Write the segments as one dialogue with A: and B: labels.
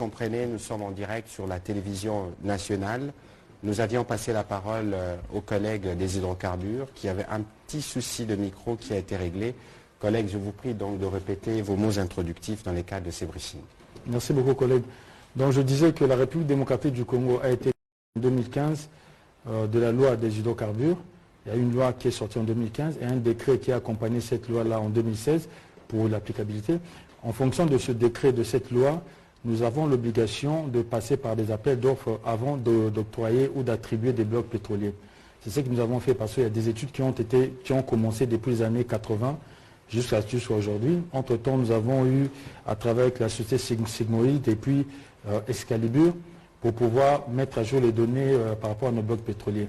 A: Comprenez, nous sommes en direct sur la télévision nationale. Nous avions passé la parole aux collègues des hydrocarbures qui avaient un petit souci de micro qui a été réglé. Collègues, je vous prie donc de répéter vos mots introductifs dans les cadres de ces briefings.
B: Merci beaucoup, collègue. Donc je disais que la République démocratique du Congo a été en 2015 de la loi des hydrocarbures. Il y a une loi qui est sortie en 2015 et un décret qui a accompagné cette loi-là en 2016 pour l'applicabilité. En fonction de ce décret, de cette loi, nous avons l'obligation de passer par des appels d'offres avant d'octroyer ou d'attribuer des blocs pétroliers. C'est ce que nous avons fait parce qu'il y a des études qui ont commencé depuis les années 80 jusqu'à aujourd'hui. Entre-temps, nous avons eu, à travers avec la société Sigmoïd et puis Excalibur, pour pouvoir mettre à jour les données par rapport à nos blocs pétroliers.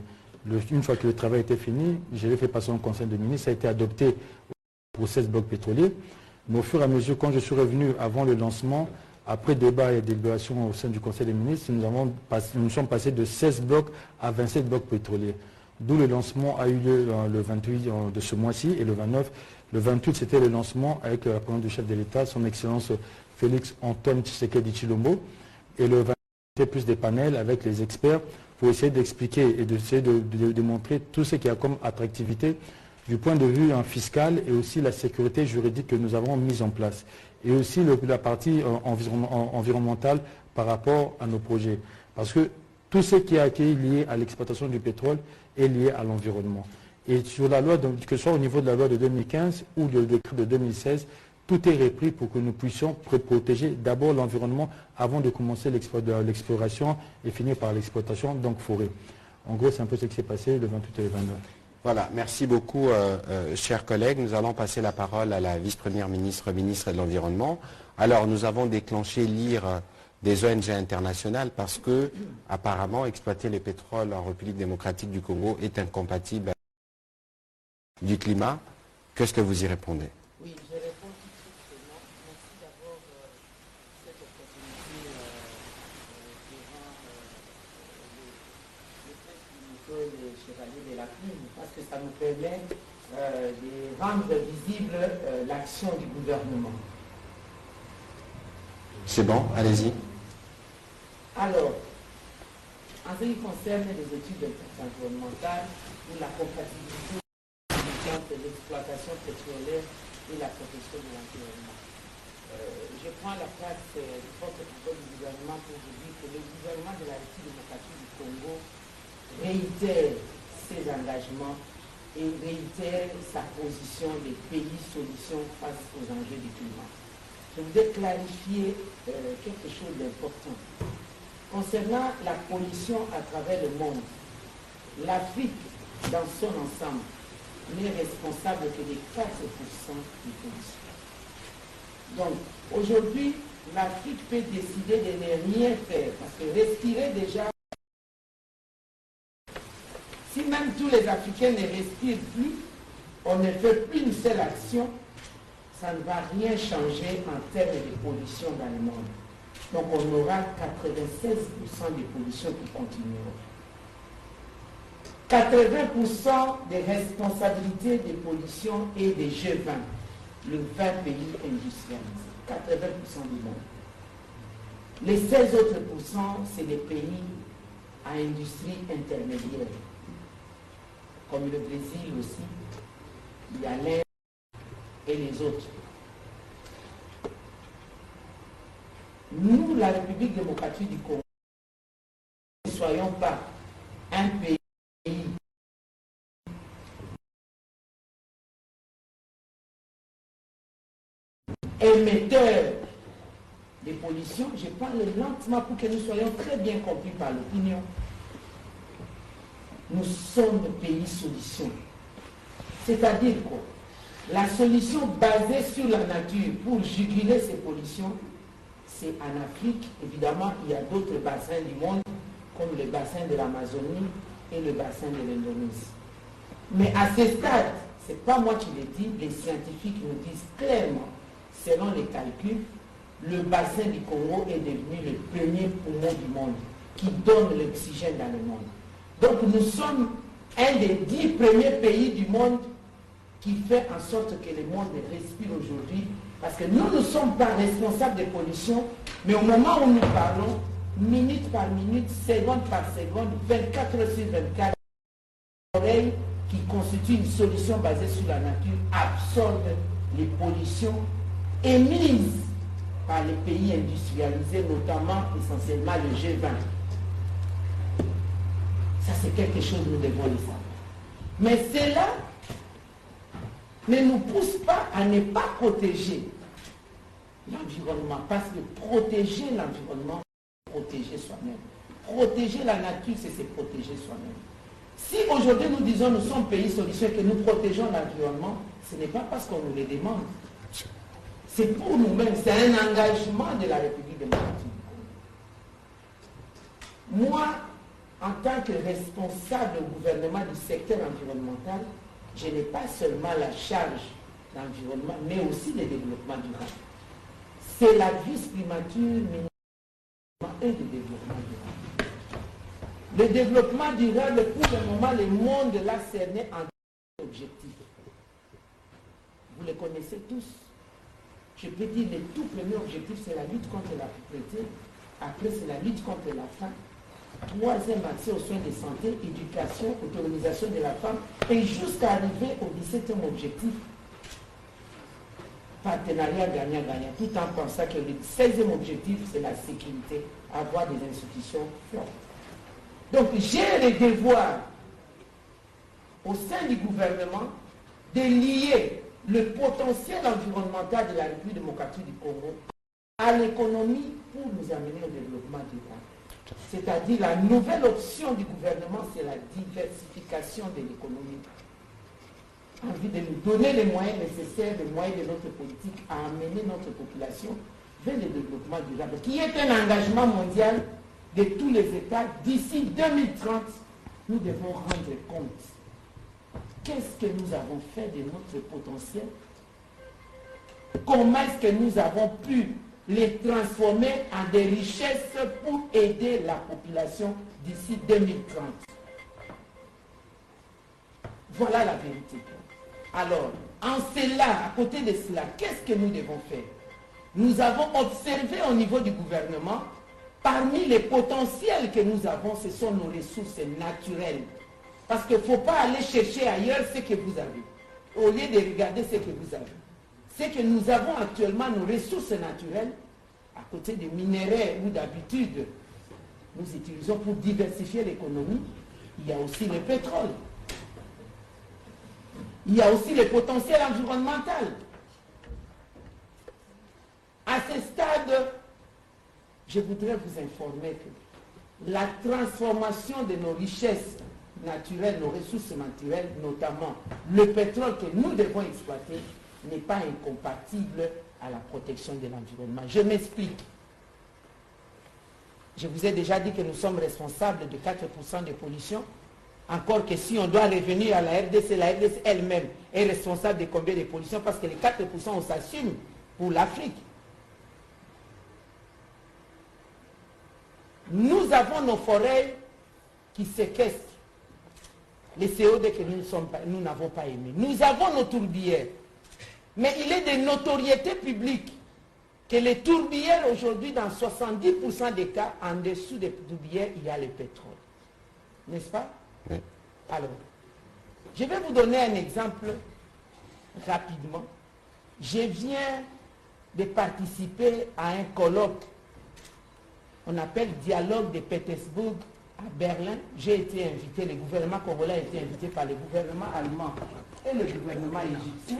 B: Une fois que le travail était fini, je l'ai fait passer au Conseil des ministres, ça a été adopté pour 16 blocs pétroliers. Mais au fur et à mesure, quand je suis revenu avant le lancement, après débat et délibération au sein du Conseil des ministres, nous sommes passés de 16 blocs à 27 blocs pétroliers. D'où le lancement a eu lieu le 28 de ce mois-ci et le 29. Le 28, c'était le lancement avec la présidente du chef de l'État, son Excellence Félix Antoine Tshisekedi Tshilombo. Et le 28, c'était plus des panels avec les experts pour essayer d'expliquer et d'essayer de démontrer tout ce qu'il y a comme attractivité du point de vue fiscal et aussi la sécurité juridique que nous avons mise en place. Et aussi la partie environnementale par rapport à nos projets. Parce que tout ce qui est lié à l'exploitation du pétrole est lié à l'environnement. Et sur la loi, donc, que ce soit au niveau de la loi de 2015 ou du décret de 2016, tout est repris pour que nous puissions protéger d'abord l'environnement avant de commencer l'exploration et finir par l'exploitation, donc forêt. En gros, c'est un peu ce qui s'est passé le 28 et le 29.
A: Voilà, merci beaucoup, chers collègues. Nous allons passer la parole à la vice-première ministre, ministre de l'Environnement. Alors, nous avons déclenché l'IRE des ONG internationales parce que, apparemment, exploiter les pétroles en République démocratique du Congo est incompatible avec du climat. Qu'est-ce que vous y répondez?
C: Oui, je réponds tout de suite. Merci d'abord cette opportunité durant le presse du les chevaliers de la plume, parce que ça nous permet de rendre visible l'action du gouvernement.
A: C'est bon, allez-y.
C: Alors, en ce qui concerne les études d'impact environnemental ou la compatibilité de l'exploitation pétrolière et la protection de l'environnement. Je prends la place du porte-parole du gouvernement pour vous dire que le gouvernement de la République démocratique du Congo réitère ses engagements et réitère sa position des pays solutions face aux enjeux du climat. Je voudrais clarifier quelque chose d'important. Concernant la pollution à travers le monde, l'Afrique, dans son ensemble, n'est responsable que de 4% des pollutions. Donc, aujourd'hui, l'Afrique peut décider de ne rien faire, parce que respirer déjà, si même tous les Africains ne respirent plus, on ne fait plus une seule action, ça ne va rien changer en termes de pollution dans le monde. Donc, on aura 96% des pollutions qui continueront. 80% des responsabilités des pollutions et des G20, le 20 pays industrialisés, 80% du monde. Les 16 autres pourcents, c'est les pays à industrie intermédiaire, comme le Brésil aussi, il y a l'Inde et les autres. Nous, la République démocratique du Congo, ne soyons pas un pays émetteur des pollutions. Je parle lentement pour que nous soyons très bien compris par l'opinion. Nous sommes le pays solution. C'est-à-dire quoi? La solution basée sur la nature pour juguler ces pollutions, c'est en Afrique. Évidemment, il y a d'autres bassins du monde, comme le bassin de l'Amazonie et le bassin de l'Indonésie. Mais à ce stade, ce n'est pas moi qui le dis, les scientifiques nous disent clairement, selon les calculs, le bassin du Congo est devenu le premier poumon du monde qui donne l'oxygène dans le monde. Donc nous sommes un des 10 premiers pays du monde qui fait en sorte que le monde respire aujourd'hui Parce que nous ne sommes pas responsables des pollutions, mais au moment où nous parlons, minute par minute, seconde par seconde, 24 heures sur 24, l'oreille qui constitue une solution basée sur la nature absorbe les pollutions émises par les pays industrialisés, notamment essentiellement le G20. Ça, c'est quelque chose que nous devons le savoir. Mais cela ne nous pousse pas à ne pas protéger l'environnement, parce que protéger l'environnement, c'est protéger soi-même. Protéger la nature, c'est se protéger soi-même. Si aujourd'hui nous disons nous sommes pays solution et que nous protégeons l'environnement, ce n'est pas parce qu'on nous le demande. C'est pour nous-mêmes, c'est un engagement de la République démocratique. Moi, en tant que responsable du gouvernement du secteur environnemental, je n'ai pas seulement la charge d'environnement, mais aussi le développement durable. C'est la vice-primature ministérielle et du développement durable. Le développement durable, pour le moment, le monde l'a cerné en deux objectifs. Vous les connaissez tous. Je peux dire le tout premier objectif, c'est la lutte contre la pauvreté. Après, c'est la lutte contre la faim. Troisième, accès aux soins de santé, éducation, autonomisation de la femme, et jusqu'à arriver au 17e objectif, partenariat gagnant-gagnant, tout en pensant que le 16e objectif, c'est la sécurité, avoir des institutions fortes. Donc, j'ai le devoir, au sein du gouvernement, de lier le potentiel environnemental de la République démocratique du Congo à l'économie pour nous amener au développement durable. C'est-à-dire la nouvelle option du gouvernement, c'est la diversification de l'économie. Envie de nous donner les moyens nécessaires, les moyens de notre politique à amener notre population vers le développement durable, qui est un engagement mondial de tous les États. D'ici 2030, nous devons rendre compte. Qu'est-ce que nous avons fait de notre potentiel? Comment est-ce que nous avons pu les transformer en des richesses pour aider la population d'ici 2030? Voilà la vérité. Alors, en cela, à côté de cela, qu'est-ce que nous devons faire? Nous avons observé au niveau du gouvernement, parmi les potentiels que nous avons, ce sont nos ressources naturelles. Parce qu'il ne faut pas aller chercher ailleurs ce que vous avez, au lieu de regarder ce que vous avez. C'est que nous avons actuellement nos ressources naturelles, à côté des minéraux où d'habitude nous utilisons pour diversifier l'économie. Il y a aussi le pétrole. Il y a aussi le potentiel environnemental. À ce stade, je voudrais vous informer que la transformation de nos richesses naturelles, nos ressources naturelles, notamment le pétrole que nous devons exploiter, n'est pas incompatible à la protection de l'environnement. Je m'explique. Je vous ai déjà dit que nous sommes responsables de 4% de pollution. Encore que si on doit revenir à la RDC elle-même est responsable de combien de pollution, parce que les 4% on s'assume pour l'Afrique. Nous avons nos forêts qui séquestrent les CO2 que nous n'avons pas émis. Nous avons nos tourbières. Mais il est de notoriété publique que les tourbières aujourd'hui, dans 70% des cas, en dessous des tourbières, il y a le pétrole. N'est-ce pas? Oui. Alors, je vais vous donner un exemple rapidement. Je viens de participer à un colloque, on appelle Dialogue de Pétersbourg à Berlin. J'ai été invité, le gouvernement congolais a été invité par le gouvernement allemand et le gouvernement égyptien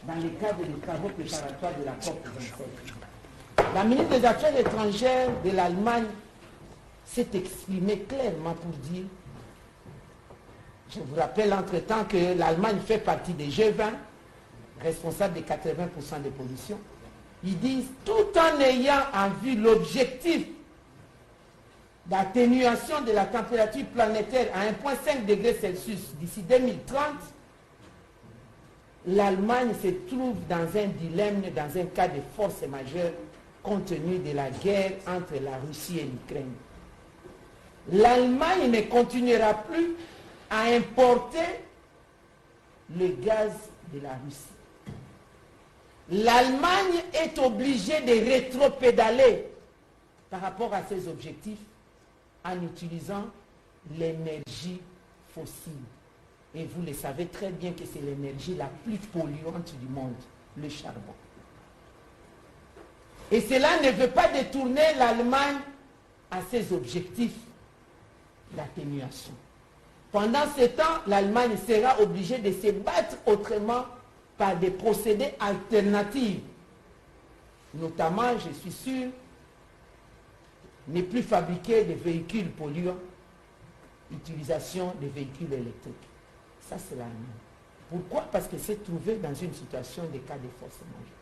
C: dans le cadre des travaux préparatoires de la COP27. La ministre des Affaires étrangères de l'Allemagne s'est exprimée clairement pour dire, je vous rappelle entre-temps que l'Allemagne fait partie des G20, responsable de 80% des pollutions. Ils disent, tout en ayant en vue l'objectif d'atténuation de la température planétaire à 1,5 degré Celsius d'ici 2030, l'Allemagne se trouve dans un dilemme, dans un cas de force majeure, compte tenu de la guerre entre la Russie et l'Ukraine. L'Allemagne ne continuera plus à importer le gaz de la Russie. l'Allemagne est obligée de rétropédaler par rapport à ses objectifs en utilisant l'énergie fossile. Et vous le savez très bien que c'est l'énergie la plus polluante du monde, le charbon. Et cela ne veut pas détourner l'Allemagne à ses objectifs d'atténuation. Pendant ce temps, l'Allemagne sera obligée de se battre autrement par des procédés alternatifs. Notamment, je suis sûr, ne plus fabriquer des véhicules polluants, utilisation des véhicules électriques. Ça, c'est l'Allemagne. Pourquoi? Parce qu'elle s'est trouvée dans une situation de cas de force majeure.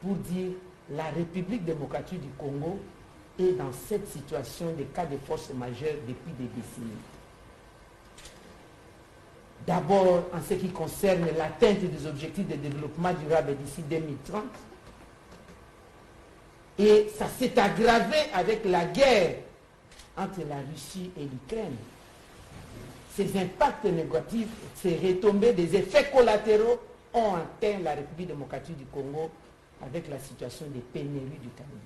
C: Pour dire, la République démocratique du Congo est dans cette situation de cas de force majeure depuis des décennies. D'abord, en ce qui concerne l'atteinte des objectifs de développement durable d'ici 2030, et ça s'est aggravé avec la guerre entre la Russie et l'Ukraine. Ces impacts négatifs, ces retombées des effets collatéraux ont atteint la République démocratique du Congo avec la situation des pénuries du carburant.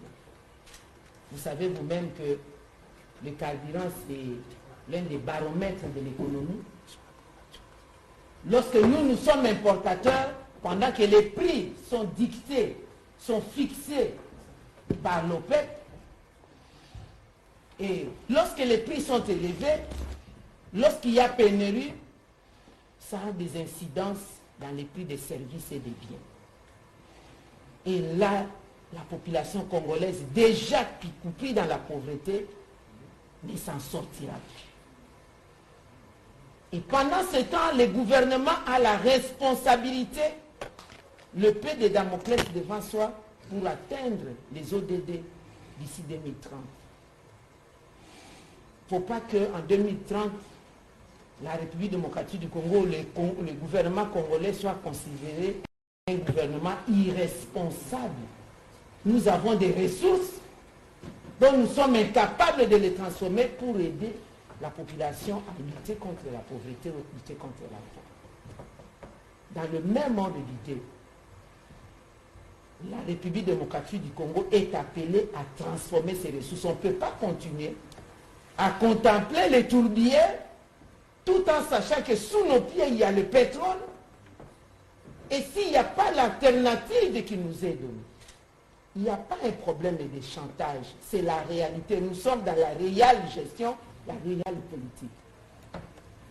C: Vous savez vous-même que le carburant, c'est l'un des baromètres de l'économie. Lorsque nous sommes importateurs, pendant que les prix sont dictés, sont fixés par l'OPEP, et lorsque les prix sont élevés, lorsqu'il y a pénurie, ça a des incidences dans les prix des services et des biens. Et là, la population congolaise, déjà pris dans la pauvreté, ne s'en sortira plus. Et pendant ce temps, le gouvernement a la responsabilité, le peu de Damoclès devant soi, pour atteindre les ODD d'ici 2030. Il ne faut pas qu'en 2030, la République démocratique du Congo, le gouvernement congolais soit considéré un gouvernement irresponsable. Nous avons des ressources dont nous sommes incapables de les transformer pour aider la population à lutter contre la pauvreté, à lutter contre la faim. Dans le même ordre d'idée, la République démocratique du Congo est appelée à transformer ses ressources. On ne peut pas continuer à contempler les tourbières tout en sachant que sous nos pieds, il y a le pétrole. Et s'il n'y a pas l'alternative qui nous est donnée, il n'y a pas un problème de chantage. C'est la réalité. Nous sommes dans la réelle gestion, la réelle politique.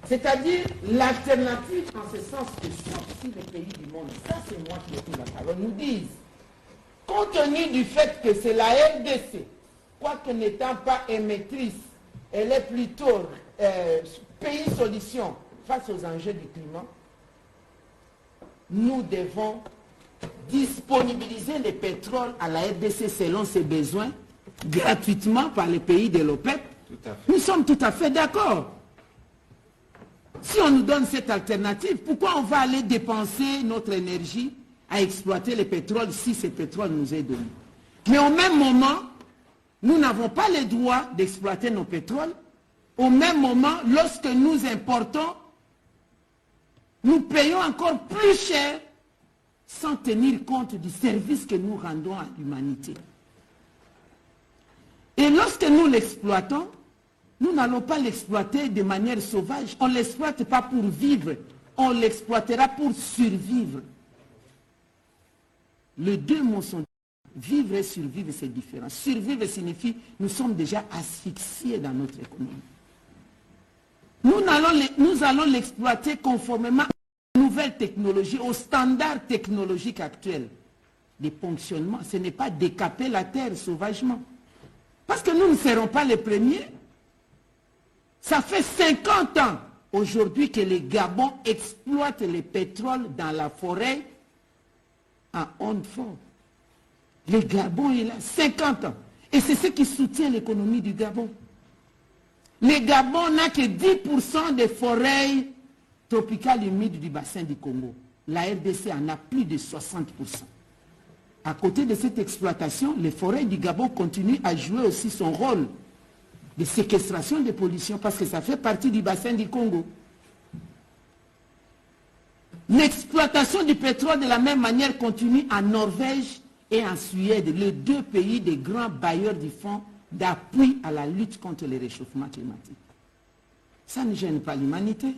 C: C'est-à-dire l'alternative en ce sens que sauf si les pays du monde, ça c'est moi qui ai pris la parole, nous disent, compte tenu du fait que c'est la RDC, quoique n'étant pas émettrice, elle est plutôt pays solution face aux enjeux du climat, nous devons disponibiliser le pétrole à la RDC selon ses besoins, gratuitement par les pays de l'OPEP. Nous sommes tout à fait d'accord. Si on nous donne cette alternative, pourquoi on va aller dépenser notre énergie à exploiter le pétrole si ce pétrole nous est donné? Mais au même moment, nous n'avons pas le droit d'exploiter nos pétroles. Au même moment, lorsque nous importons, nous payons encore plus cher sans tenir compte du service que nous rendons à l'humanité. Et lorsque nous l'exploitons, nous n'allons pas l'exploiter de manière sauvage. On ne l'exploite pas pour vivre, on l'exploitera pour survivre. Les deux mots sont vivre et survivre, c'est différent. Survivre signifie nous sommes déjà asphyxiés dans notre économie. Nous allons l'exploiter conformément aux nouvelles technologies, aux standards technologiques actuels. Les ponctionnements, ce n'est pas décaper la terre sauvagement. Parce que nous ne serons pas les premiers. Ça fait 50 ans aujourd'hui que les Gabons exploitent le pétrole dans la forêt à Onde-Fort. Le Gabon est là, 50 ans. Et c'est ce qui soutient l'économie du Gabon. Le Gabon n'a que 10% des forêts tropicales humides du bassin du Congo. La RDC en a plus de 60%. À côté de cette exploitation, les forêts du Gabon continuent à jouer aussi son rôle de séquestration de pollution parce que ça fait partie du bassin du Congo. L'exploitation du pétrole de la même manière continue en Norvège et en Suède, les deux pays des grands bailleurs du fonds d'appui à la lutte contre le réchauffement climatique. Ça ne gêne pas l'humanité.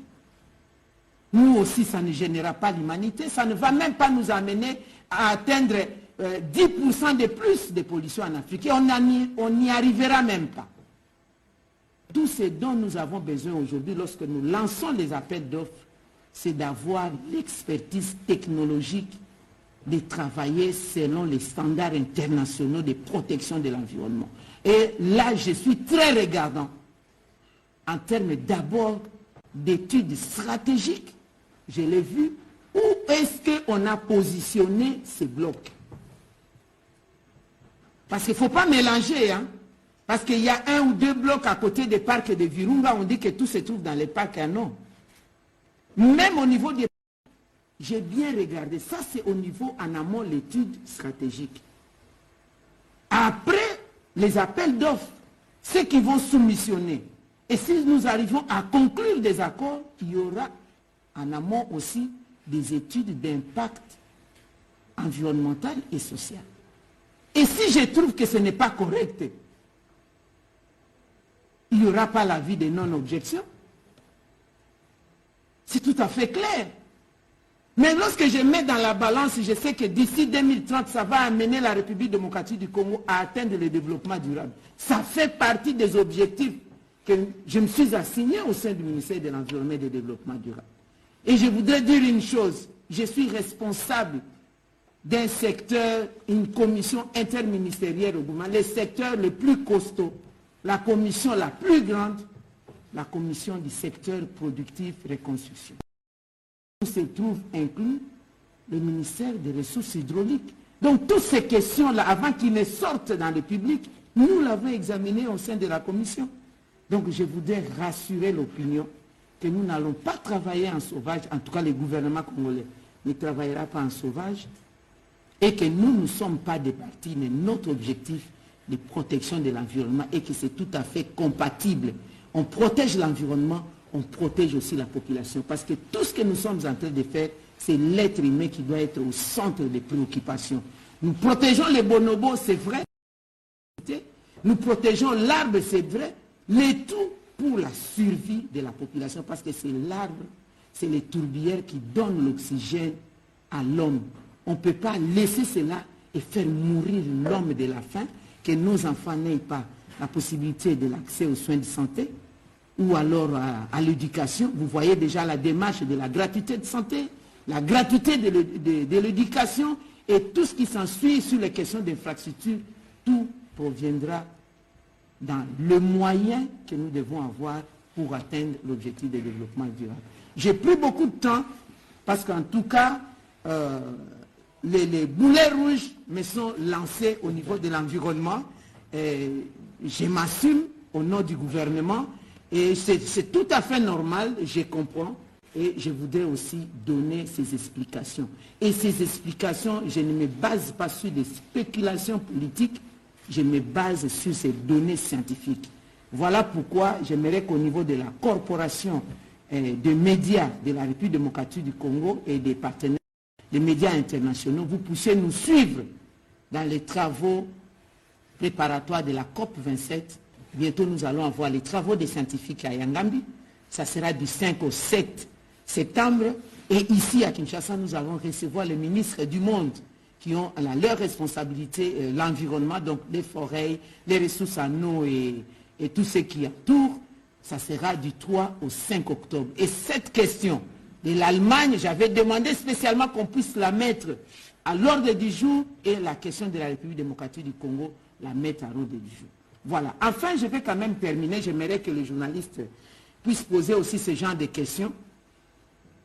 C: Nous aussi, ça ne gênera pas l'humanité. Ça ne va même pas nous amener à atteindre 10% de plus de pollution en Afrique. Et on n'y arrivera même pas. Tout ce dont nous avons besoin aujourd'hui lorsque nous lançons les appels d'offres, c'est d'avoir l'expertise technologique de travailler selon les standards internationaux de protection de l'environnement. Et là, je suis très regardant en termes d'abord d'études stratégiques. Je l'ai vu. Où est-ce qu'on a positionné ces blocs? Parce qu'il ne faut pas mélanger, hein. Parce qu'il y a 1 ou 2 blocs à côté des parcs de Virunga, on dit que tout se trouve dans les parcs. Non. Même au niveau des... J'ai bien regardé. Ça, c'est au niveau en amont l'étude stratégique. Après les appels d'offres, ceux qui vont soumissionner. Et si nous arrivons à conclure des accords, il y aura en amont aussi des études d'impact environnemental et social. Et si je trouve que ce n'est pas correct, il n'y aura pas l'avis de non-objection. C'est tout à fait clair. Mais lorsque je mets dans la balance, je sais que d'ici 2030, ça va amener la République démocratique du Congo à atteindre le développement durable. Ça fait partie des objectifs que je me suis assigné au sein du ministère de l'Environnement et du Développement durable. Et je voudrais dire une chose, je suis responsable d'un secteur, une commission interministérielle au Gouma, le secteur le plus costaud, la commission la plus grande, la commission du secteur productif reconstruction. Où se trouve inclus le ministère des Ressources hydrauliques. Donc toutes ces questions-là, avant qu'ils ne sortent dans le public, nous l'avons examiné au sein de la commission. Donc je voudrais rassurer l'opinion que nous n'allons pas travailler en sauvage, en tout cas le gouvernement congolais ne travaillera pas en sauvage, et que nous ne sommes pas des partis, mais notre objectif de protection de l'environnement et que c'est tout à fait compatible. On protège l'environnement, on protège aussi la population. Parce que tout ce que nous sommes en train de faire, c'est l'être humain qui doit être au centre des préoccupations. Nous protégeons les bonobos, c'est vrai. Nous protégeons l'arbre, c'est vrai. Le tout pour la survie de la population. Parce que c'est l'arbre, c'est les tourbières qui donnent l'oxygène à l'homme. On ne peut pas laisser cela et faire mourir l'homme de la faim, que nos enfants n'aient pas la possibilité de l'accès aux soins de santé ou alors à l'éducation. Vous voyez déjà la démarche de la gratuité de santé, la gratuité de l'éducation et tout ce qui s'ensuit sur les questions d'infrastructure, tout proviendra dans le moyen que nous devons avoir pour atteindre l'objectif de développement durable. J'ai pris beaucoup de temps parce qu'en tout cas, les boulets rouges me sont lancés au niveau de l'environnement. Je m'assume au nom du gouvernement et c'est tout à fait normal, je comprends, et je voudrais aussi donner ces explications. Et ces explications, je ne me base pas sur des spéculations politiques, je me base sur ces données scientifiques. Voilà pourquoi j'aimerais qu'au niveau de la corporation de médias de la République démocratique du Congo et des partenaires, les médias internationaux, vous puissiez nous suivre dans les travaux préparatoires de la COP27. Bientôt, nous allons avoir les travaux des scientifiques à Yangambi. Ça sera du 5 au 7 septembre. Et ici, à Kinshasa, nous allons recevoir les ministres du monde qui ont à leur responsabilité l'environnement, donc les forêts, les ressources en eau et tout ce qui entoure. Ça sera du 3 au 5 octobre. Et cette question de l'Allemagne, j'avais demandé spécialement qu'on puisse la mettre à l'ordre du jour et la question de la République démocratique du Congo, la mettre à l'ordre du jour. Voilà. Enfin, je vais quand même terminer. J'aimerais que les journalistes puissent poser aussi ce genre de questions.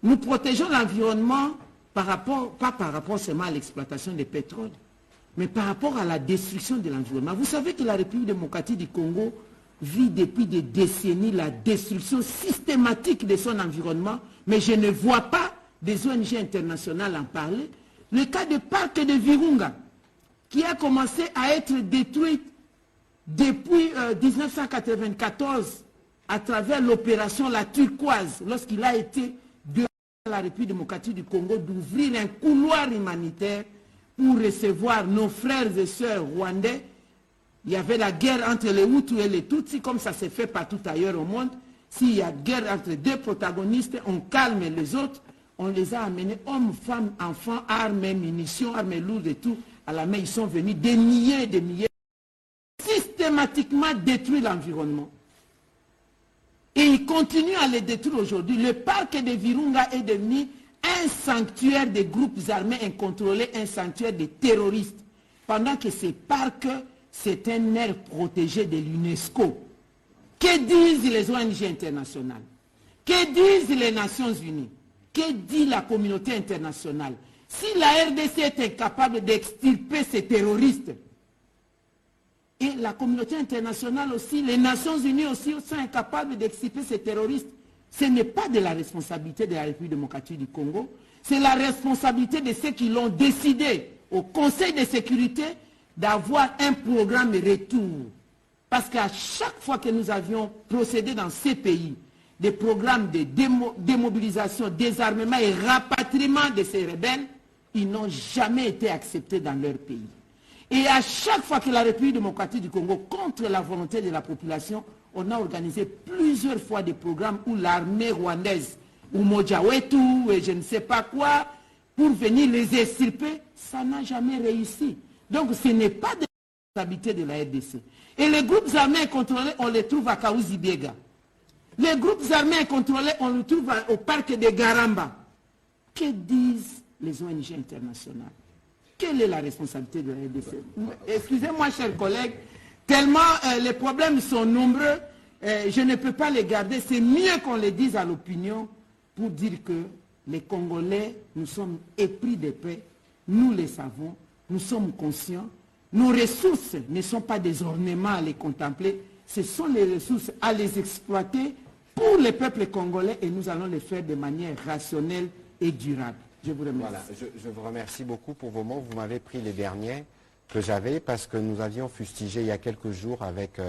C: Nous protégeons l'environnement pas par rapport seulement à l'exploitation des pétroles, mais par rapport à la destruction de l'environnement. Vous savez que la République démocratique du Congo vit depuis des décennies la destruction systématique de son environnement, mais je ne vois pas des ONG internationales en parler. Le cas du parc de Virunga, qui a commencé à être détruit depuis 1994 à travers l'opération La Turquoise, lorsqu'il a été la République démocratique du Congo d'ouvrir un couloir humanitaire pour recevoir nos frères et sœurs rwandais. Il y avait la guerre entre les Hutus et les Tutsis, comme ça s'est fait partout ailleurs au monde. S'il y a guerre entre deux protagonistes, on calme les autres. On les a amenés, hommes, femmes, enfants, armes, munitions, armes lourdes et tout, à la main. Ils sont venus des milliers, systématiquement détruire l'environnement. Et ils continuent à les détruire aujourd'hui. Le parc de Virunga est devenu un sanctuaire des groupes armés incontrôlés, un sanctuaire des terroristes. Pendant que ces parcs, c'est un aire protégé de l'UNESCO. Que disent les ONG internationales? Que disent les Nations Unies? Que dit la communauté internationale? Si la RDC est incapable d'extirper ces terroristes, et la communauté internationale aussi, les Nations Unies aussi sont incapables d'extirper ces terroristes, ce n'est pas de la responsabilité de la République démocratique du Congo, c'est la responsabilité de ceux qui l'ont décidé au Conseil de sécurité d'avoir un programme de retour. Parce qu'à chaque fois que nous avions procédé dans ces pays, des programmes de démobilisation, désarmement et rapatriement de ces rebelles, ils n'ont jamais été acceptés dans leur pays. Et à chaque fois que la République démocratique du Congo, contre la volonté de la population, on a organisé plusieurs fois des programmes où l'armée rwandaise, ou Mojawetu, et je ne sais pas quoi, pour venir les extirper, ça n'a jamais réussi. Donc ce n'est pas de la responsabilité de la RDC. Et les groupes armés incontrôlés, on les trouve à Kaouzi-Biega. Les groupes armés incontrôlés, on les trouve au parc de Garamba. Que disent les ONG internationales? Quelle est la responsabilité de la RDC? Excusez-moi, chers collègues, tellement les problèmes sont nombreux, je ne peux pas les garder. C'est mieux qu'on les dise à l'opinion pour dire que les Congolais, nous sommes épris de paix, nous les savons, nous sommes conscients. Nos ressources ne sont pas des ornements à les contempler, ce sont les ressources à les exploiter pour les peuples congolais et nous allons les faire de manière rationnelle et durable. Je vous remercie.
A: Voilà, je vous remercie beaucoup pour vos mots. Vous m'avez pris les derniers que j'avais parce que nous avions fustigé il y a quelques jours avec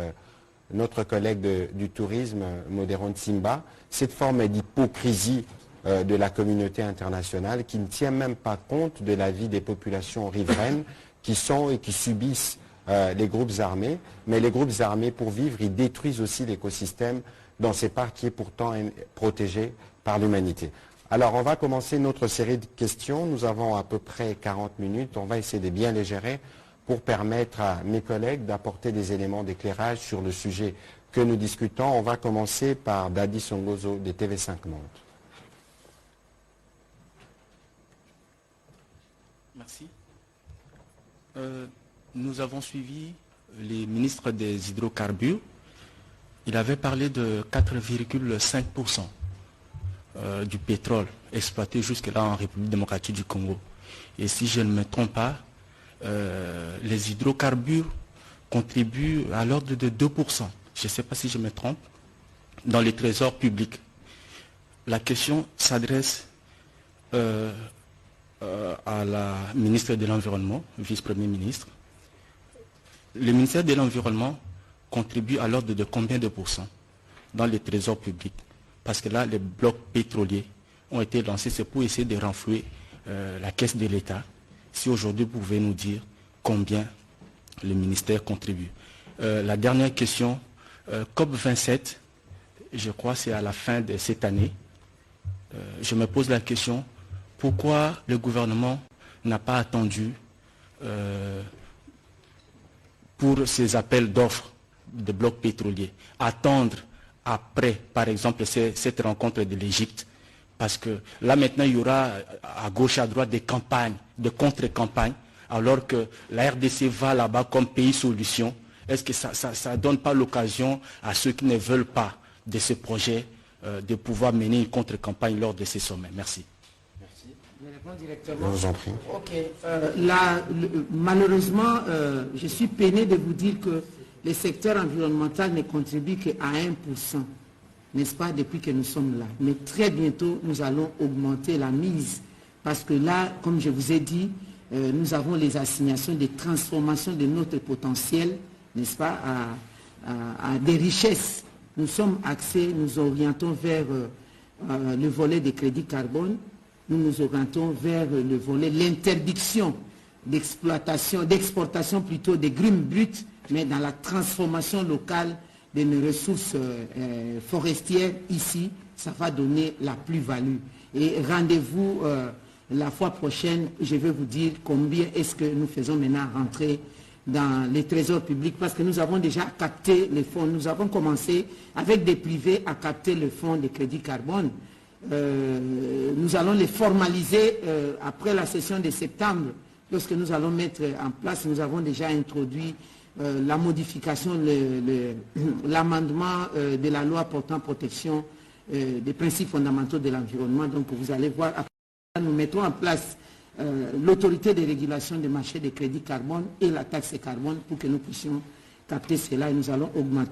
A: notre collègue du tourisme, Modéron Simba, cette forme d'hypocrisie de la communauté internationale qui ne tient même pas compte de la vie des populations riveraines qui sont et qui subissent les groupes armés. Mais les groupes armés, pour vivre, ils détruisent aussi l'écosystème dans ces parcs qui est pourtant protégé par l'humanité. Alors, on va commencer notre série de questions. Nous avons à peu près 40 minutes. On va essayer de bien les gérer pour permettre à mes collègues d'apporter des éléments d'éclairage sur le sujet que nous discutons. On va commencer par Dadi Songozo de TV5 Monde.
D: Merci. Nous avons suivi les ministres des hydrocarbures. Il avait parlé de 4,5% du pétrole exploité jusque-là en République démocratique du Congo. Et si je ne me trompe pas, les hydrocarbures contribuent à l'ordre de 2%. Je ne sais pas si je me trompe, dans les trésors publics. La question s'adresse à la ministre de l'Environnement, vice-premier ministre. Le ministère de l'Environnement contribue à l'ordre de combien de pourcents dans les trésors publics? Parce que là, les blocs pétroliers ont été lancés, c'est pour essayer de renflouer la caisse de l'État. Si aujourd'hui, vous pouvez nous dire combien le ministère contribue. La dernière question, COP27, je crois que c'est à la fin de cette année. Je me pose la question, pourquoi le gouvernement n'a pas attendu pour ces appels d'offres de blocs pétroliers, attendre après, par exemple, cette rencontre de l'Égypte, parce que là maintenant il y aura à gauche, à droite des campagnes, de contre-campagnes, alors que la RDC va là-bas comme pays solution. Est-ce que ça ne donne pas l'occasion à ceux qui ne veulent pas de ce projet de pouvoir mener une contre-campagne lors de ces sommets? Merci.
C: Je réponds directement.
A: Je vous en prie.
C: Ok. Malheureusement, je suis peiné de vous dire que le secteur environnemental ne contribue qu'à 1%, n'est-ce pas, depuis que nous sommes là. Mais très bientôt, nous allons augmenter la mise. Parce que là, comme je vous ai dit, nous avons les assignations de transformation de notre potentiel, n'est-ce pas, à des richesses. Nous sommes axés, nous orientons vers le volet des crédits carbone, nous nous orientons vers le volet l'interdiction d'exportation plutôt des grumes brutes, mais dans la transformation locale de nos ressources forestières ici, ça va donner la plus-value. Et rendez-vous la fois prochaine, je vais vous dire combien est-ce que nous faisons maintenant rentrer dans les trésors publics, parce que nous avons déjà capté les fonds. Nous avons commencé avec des privés à capter le fonds de crédit carbone. Nous allons les formaliser après la session de septembre. Lorsque nous allons mettre en place, nous avons déjà introduit la modification, l'amendement de la loi portant protection des principes fondamentaux de l'environnement. Donc vous allez voir, après, nous mettons en place l'autorité de régulation des marchés de crédit carbone et la taxe carbone pour que nous puissions capter cela et nous allons augmenter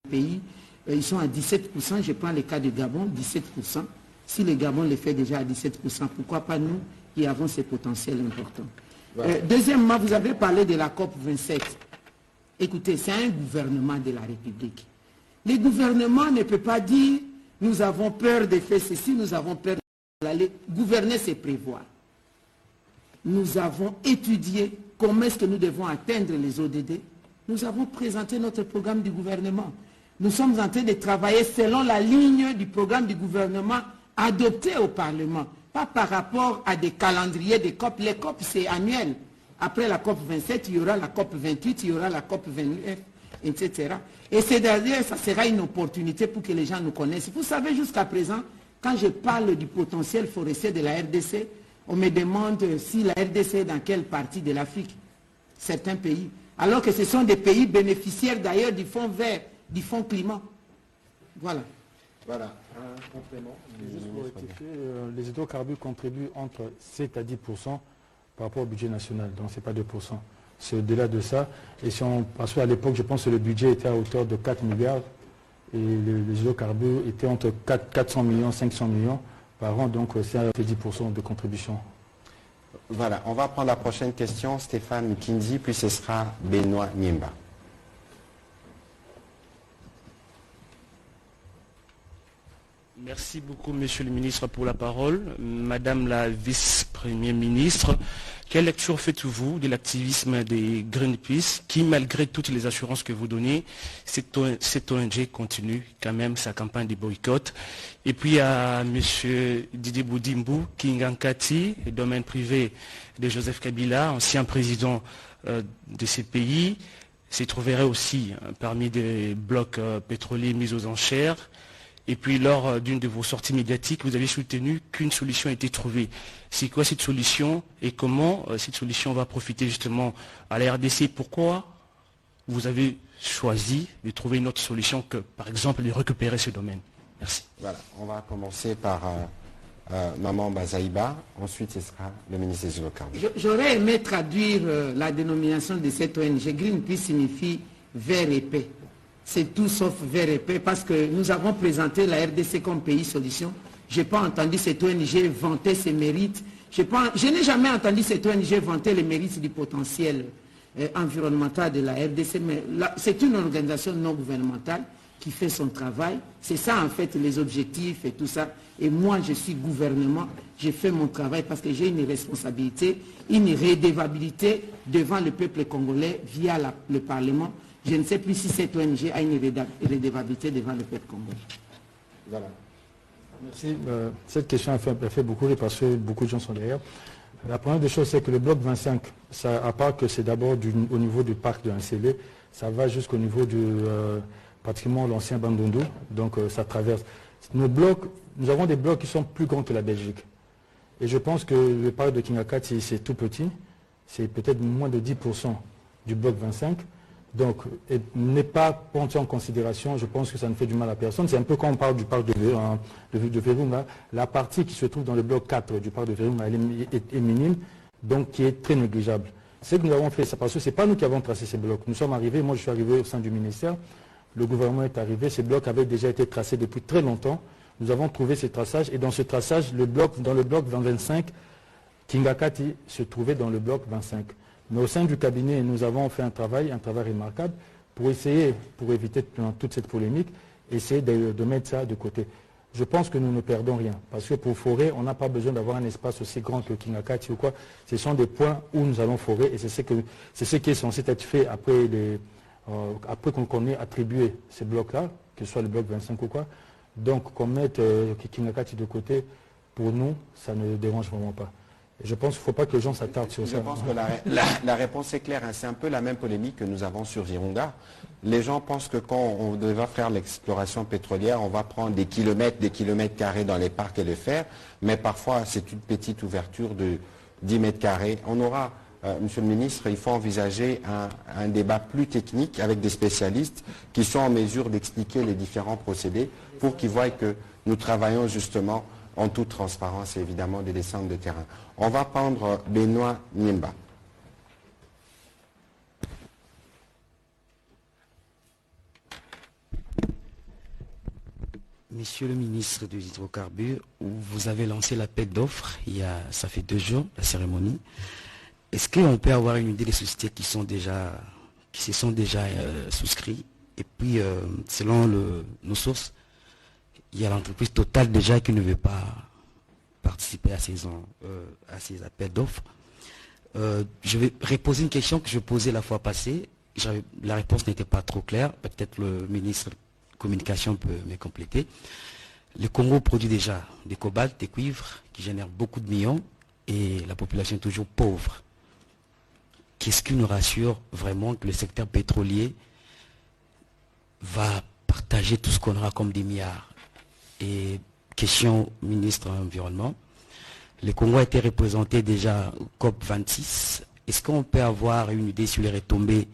C: le pays. Ils sont à 17%, je prends le cas du Gabon, 17%. Si le Gabon le fait déjà à 17%, pourquoi pas nous qui avons ces potentiels importants. Voilà. Deuxièmement, vous avez parlé de la COP 27. Écoutez, c'est un gouvernement de la République. Le gouvernement ne peut pas dire nous avons peur de faire ceci, nous avons peur de aller. Gouverner, c'est prévoir. Nous avons étudié comment est-ce que nous devons atteindre les ODD. Nous avons présenté notre programme du gouvernement. Nous sommes en train de travailler selon la ligne du programme du gouvernement adopté au Parlement, pas par rapport à des calendriers des COP. Les COP, c'est annuel. Après la COP 27, il y aura la COP 28, il y aura la COP 29, etc. Et c'est d'ailleurs, ça sera une opportunité pour que les gens nous connaissent. Vous savez, jusqu'à présent, quand je parle du potentiel forestier de la RDC, on me demande si la RDC est dans quelle partie de l'Afrique, certains pays. Alors que ce sont des pays bénéficiaires d'ailleurs du fonds vert, du fonds climat. Voilà.
A: Voilà, un complément.
B: Juste pour rectifier, les hydrocarbures contribuent entre 7 à 10% par rapport au budget national, donc ce n'est pas 2%. C'est au-delà de ça. Et si on, parce qu'à l'époque, je pense que le budget était à hauteur de 4 milliards et les hydrocarbures étaient entre 400 millions, 500 millions par an, donc c'est à 10% de contribution.
A: Voilà, on va prendre la prochaine question, Stéphane Mukindi, puis ce sera Benoît Niemba.
E: Merci beaucoup, Monsieur le Ministre, pour la parole. Madame la Vice-Première ministre, quelle lecture faites-vous de l'activisme des Greenpeace qui, malgré toutes les assurances que vous donnez, cette ONG continue quand même sa campagne de boycott? Et puis à Monsieur Didier Boudimbu, Kingankati, domaine privé de Joseph Kabila, ancien président de ces pays, se trouverait aussi parmi des blocs pétroliers mis aux enchères. Et puis lors d'une de vos sorties médiatiques, vous avez soutenu qu'une solution a été trouvée. C'est quoi cette solution et comment cette solution va profiter justement à la RDC? Pourquoi vous avez choisi de trouver une autre solution que, par exemple, de récupérer ce domaine? Merci.
A: Voilà, on va commencer par Maman Bazaïba, ensuite ce sera le ministre des Hydrocarbures.
C: J'aurais aimé traduire la dénomination de cette ONG. Greenpeace signifie vert et paix. C'est tout sauf vert et paix parce que nous avons présenté la RDC comme pays solution. Je n'ai pas entendu cette ONG vanter ses mérites. Je n'ai jamais entendu cette ONG vanter les mérites du potentiel environnemental de la RDC, mais c'est une organisation non gouvernementale qui fait son travail. C'est ça en fait les objectifs et tout ça. Et moi je suis gouvernement, j'ai fait mon travail parce que j'ai une responsabilité, une redevabilité devant le peuple congolais via le Parlement. Je ne sais plus si cette ONG a une redevabilité devant le peuple congolais.
A: Voilà.
B: Merci. Cette question a fait beaucoup rire parce que beaucoup de gens sont derrière. La première des choses, c'est que le bloc 25, ça, à part que c'est d'abord au niveau du parc de Nsélé, ça va jusqu'au niveau de pratiquement l'ancien Bandundu, donc ça traverse. Nos blocs, nous avons des blocs qui sont plus grands que la Belgique. Et je pense que le parc de Kingakati, c'est tout petit, c'est peut-être moins de 10% du bloc 25. Donc, n'est pas pris en considération, je pense que ça ne fait du mal à personne. C'est un peu quand on parle du parc de Virunga, la partie qui se trouve dans le bloc 4 du parc de Virunga, elle est minime, donc qui est très négligeable. Ce que nous avons fait, c'est parce que ce n'est pas nous qui avons tracé ces blocs. Nous sommes arrivés, moi je suis arrivé au sein du ministère, le gouvernement est arrivé, ces blocs avaient déjà été tracés depuis très longtemps. Nous avons trouvé ces traçages et dans ce traçage, dans le bloc 25, Kingakati se trouvait dans le bloc 25. Mais au sein du cabinet, nous avons fait un travail remarquable pour essayer, pour éviter toute cette polémique, essayer de mettre ça de côté. Je pense que nous ne perdons rien. Parce que pour forer, on n'a pas besoin d'avoir un espace aussi grand que Kingakati ou quoi. Ce sont des points où nous allons forer et c'est ce qui est censé être fait après qu'on ait attribué ces blocs-là, que ce soit le bloc 25 ou quoi. Donc qu'on mette Kingakati de côté, pour nous, ça ne dérange vraiment pas. Et je pense qu'il ne faut pas que les gens s'attardent sur ça.
A: Je pense que la réponse est claire. Hein. C'est un peu la même polémique que nous avons sur Virunga. Les gens pensent que quand on va faire l'exploration pétrolière, on va prendre des kilomètres carrés dans les parcs et les faire. Mais parfois, c'est une petite ouverture de 10 mètres carrés. On aura, Monsieur le ministre, il faut envisager un débat plus technique avec des spécialistes qui sont en mesure d'expliquer les différents procédés pour qu'ils voient que nous travaillons justement en toute transparence et évidemment des descentes de terrain. On va prendre Benoît Niemba.
F: Monsieur le ministre des Hydrocarbures, vous avez lancé l'appel d'offres, ça fait 2 jours, la cérémonie. Est-ce qu'on peut avoir une idée des sociétés qui se sont déjà souscrits? Et puis, selon nos sources, il y a l'entreprise Total déjà qui ne veut pas participer à ces appels d'offres. Je vais reposer une question que je posais la fois passée. La réponse n'était pas trop claire. Peut-être le ministre de la Communication peut me compléter. Le Congo produit déjà des cobaltes, des cuivres qui génèrent beaucoup de millions et la population est toujours pauvre. Qu'est-ce qui nous rassure vraiment que le secteur pétrolier va partager tout ce qu'on aura comme des milliards? Et question ministre de l'Environnement, le Congo a été représenté déjà au COP 26. Est-ce qu'on peut avoir une idée sur les retombées,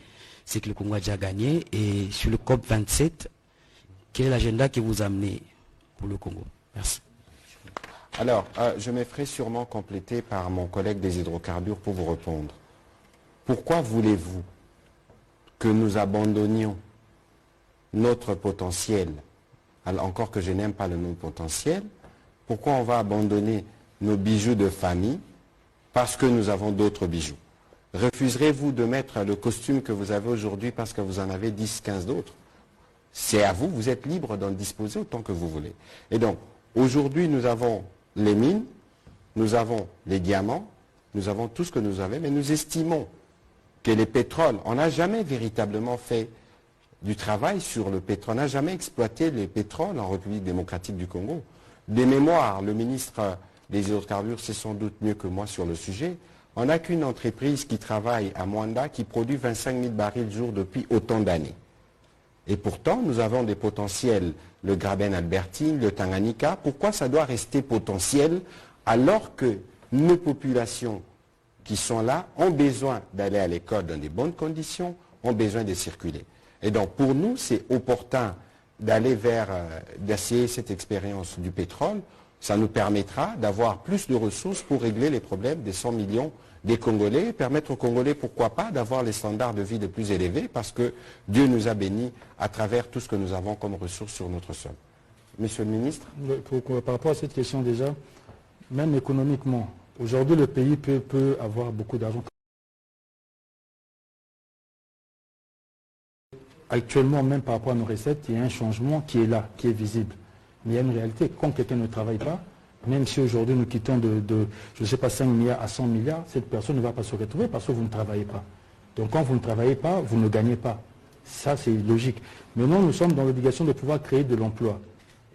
F: c'est que le Congo a déjà gagné? Et sur le COP 27, quel est l'agenda que vous amenez pour le Congo? Merci.
A: Alors, je me ferai sûrement compléter par mon collègue des hydrocarbures pour vous répondre. Pourquoi voulez-vous que nous abandonnions notre potentiel, alors encore que je n'aime pas le mot potentiel, pourquoi on va abandonner nos bijoux de famille parce que nous avons d'autres bijoux? Refuserez-vous de mettre le costume que vous avez aujourd'hui parce que vous en avez 10, 15 d'autres? C'est à vous, vous êtes libre d'en disposer autant que vous voulez. Et donc, aujourd'hui, nous avons les mines, nous avons les diamants, nous avons tout ce que nous avons, mais nous estimons que les pétroles, on n'a jamais véritablement fait du travail sur le pétrole, on n'a jamais exploité les pétroles en République démocratique du Congo. Des mémoires, le ministre des hydrocarbures sait sans doute mieux que moi sur le sujet. On n'a qu'une entreprise qui travaille à Mwanda qui produit 25 000 barils jour depuis autant d'années. Et pourtant, nous avons des potentiels, le Graben-Albertine, le Tanganyika. Pourquoi ça doit rester potentiel alors que nos populations qui sont là ont besoin d'aller à l'école dans des bonnes conditions, ont besoin de circuler? Et donc, pour nous, c'est opportun d'aller d'essayer cette expérience du pétrole. Ça nous permettra d'avoir plus de ressources pour régler les problèmes des 100 millions des Congolais, permettre aux Congolais, pourquoi pas, d'avoir les standards de vie les plus élevés, parce que Dieu nous a bénis à travers tout ce que nous avons comme ressources sur notre sol. Monsieur le ministre?
B: Par rapport à cette question déjà, même économiquement, aujourd'hui le pays peut avoir beaucoup d'argent. Actuellement, même par rapport à nos recettes, il y a un changement qui est là, qui est visible. Mais il y a une réalité, quand quelqu'un ne travaille pas, même si aujourd'hui nous quittons je ne sais pas, 5 milliards à 100 milliards, cette personne ne va pas se retrouver parce que vous ne travaillez pas. Donc quand vous ne travaillez pas, vous ne gagnez pas. Ça, c'est logique. Maintenant, nous sommes dans l'obligation de pouvoir créer de l'emploi.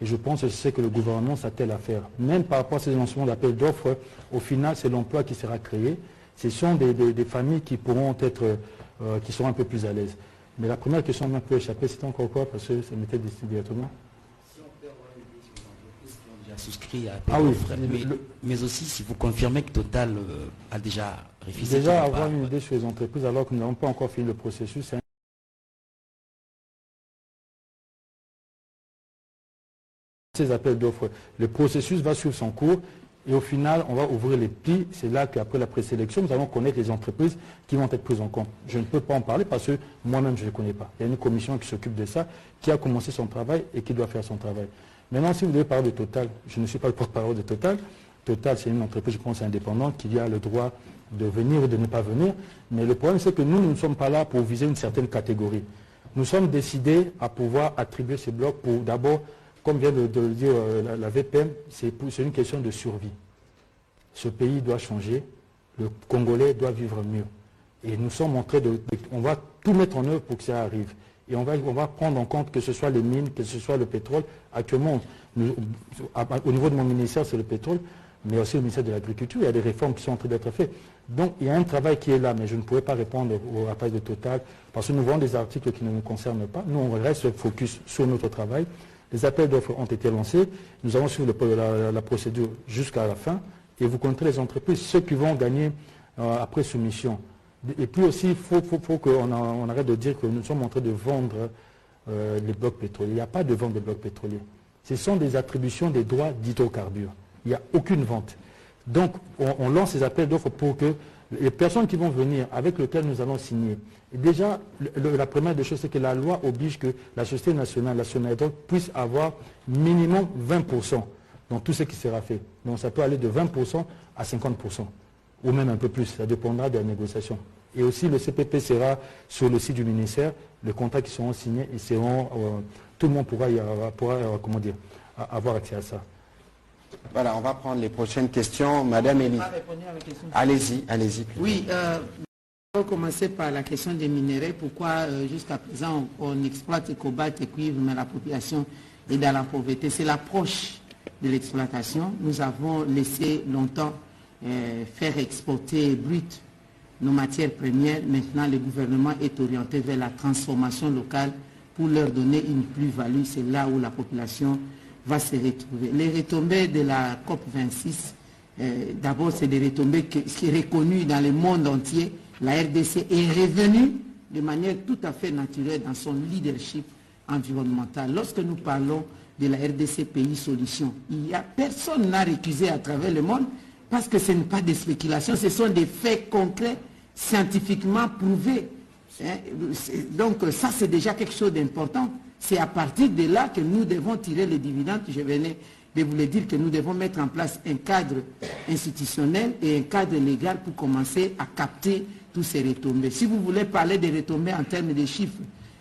B: Et je pense que c'est ce que le gouvernement s'attelle à faire. Même par rapport à ces lancements d'appels d'offres, au final, c'est l'emploi qui sera créé. Ce sont des familles qui pourront être, qui seront un peu plus à l'aise. Mais la première question m'a un peu échappé, c'était encore quoi? Parce que ça m'était décidé directement.
F: Souscrit à mais aussi si vous confirmez que Total a déjà refusé.
B: Déjà avoir une idée sur les entreprises alors que nous n'avons pas encore fini le processus. Ces appels d'offres, le processus va suivre son cours et au final on va ouvrir les plis. C'est là qu'après la présélection nous allons connaître les entreprises qui vont être prises en compte. Je ne peux pas en parler parce que moi-même je ne les connais pas. Il y a une commission qui s'occupe de ça, qui a commencé son travail et qui doit faire son travail. Maintenant, si vous devez parler de Total, je ne suis pas le porte-parole de Total. Total, c'est une entreprise, je pense, indépendante qui a le droit de venir ou de ne pas venir. Mais le problème, c'est que nous ne sommes pas là pour viser une certaine catégorie. Nous sommes décidés à pouvoir attribuer ces blocs pour d'abord, comme vient de le dire la VPM, c'est une question de survie. Ce pays doit changer, le Congolais doit vivre mieux. Et nous sommes en train on va tout mettre en œuvre pour que ça arrive. Et on va prendre en compte que ce soit les mines, que ce soit le pétrole. Actuellement, au niveau de mon ministère, c'est le pétrole, mais aussi au ministère de l'Agriculture, il y a des réformes qui sont en train d'être faites. Donc il y a un travail qui est là, mais je ne pourrais pas répondre au rappel de Total, parce que nous voyons des articles qui ne nous concernent pas. Nous, on reste focus sur notre travail. Les appels d'offres ont été lancés. Nous avons suivi la procédure jusqu'à la fin. Et vous comptez les entreprises, ceux qui vont gagner après soumission. Et puis aussi, il faut qu'on arrête de dire que nous sommes en train de vendre les blocs pétroliers. Il n'y a pas de vente de blocs pétroliers. Ce sont des attributions des droits d'hydrocarbures. Il n'y a aucune vente. Donc, on lance ces appels d'offres pour que les personnes qui vont venir, avec lesquelles nous allons signer, et déjà, la première des choses, c'est que la loi oblige que la Société nationale, la Sonatrach, puisse avoir minimum 20% dans tout ce qui sera fait. Donc, ça peut aller de 20% à 50%, ou même un peu plus. Ça dépendra de la négociation. Et aussi, le CPP sera sur le site du ministère. Les contrats qui seront signés, tout le monde pourra avoir accès à ça.
A: Voilà, on va prendre les prochaines questions. Madame Elie. Allez-y.
C: Oui, on va commencer par la question des minéraux. Pourquoi jusqu'à présent on exploite le cobalt et le cuivre, mais la population est dans la pauvreté? C'est l'approche de l'exploitation. Nous avons laissé longtemps faire exporter brut nos matières premières. Maintenant, le gouvernement est orienté vers la transformation locale pour leur donner une plus-value. C'est là où la population va se retrouver. Les retombées de la COP26, d'abord, c'est des retombées qui sont reconnues dans le monde entier. La RDC est revenue de manière tout à fait naturelle dans son leadership environnemental. Lorsque nous parlons de la RDC pays solution, il n'y a personne n'a récusé à travers le monde parce que ce n'est pas des spéculations, ce sont des faits concrets, scientifiquement prouvés. Donc ça, c'est déjà quelque chose d'important. C'est à partir de là que nous devons tirer les dividendes. Je venais de vous le dire que nous devons mettre en place un cadre institutionnel et un cadre légal pour commencer à capter tous ces retombées. Si vous voulez parler des retombées en termes de chiffres,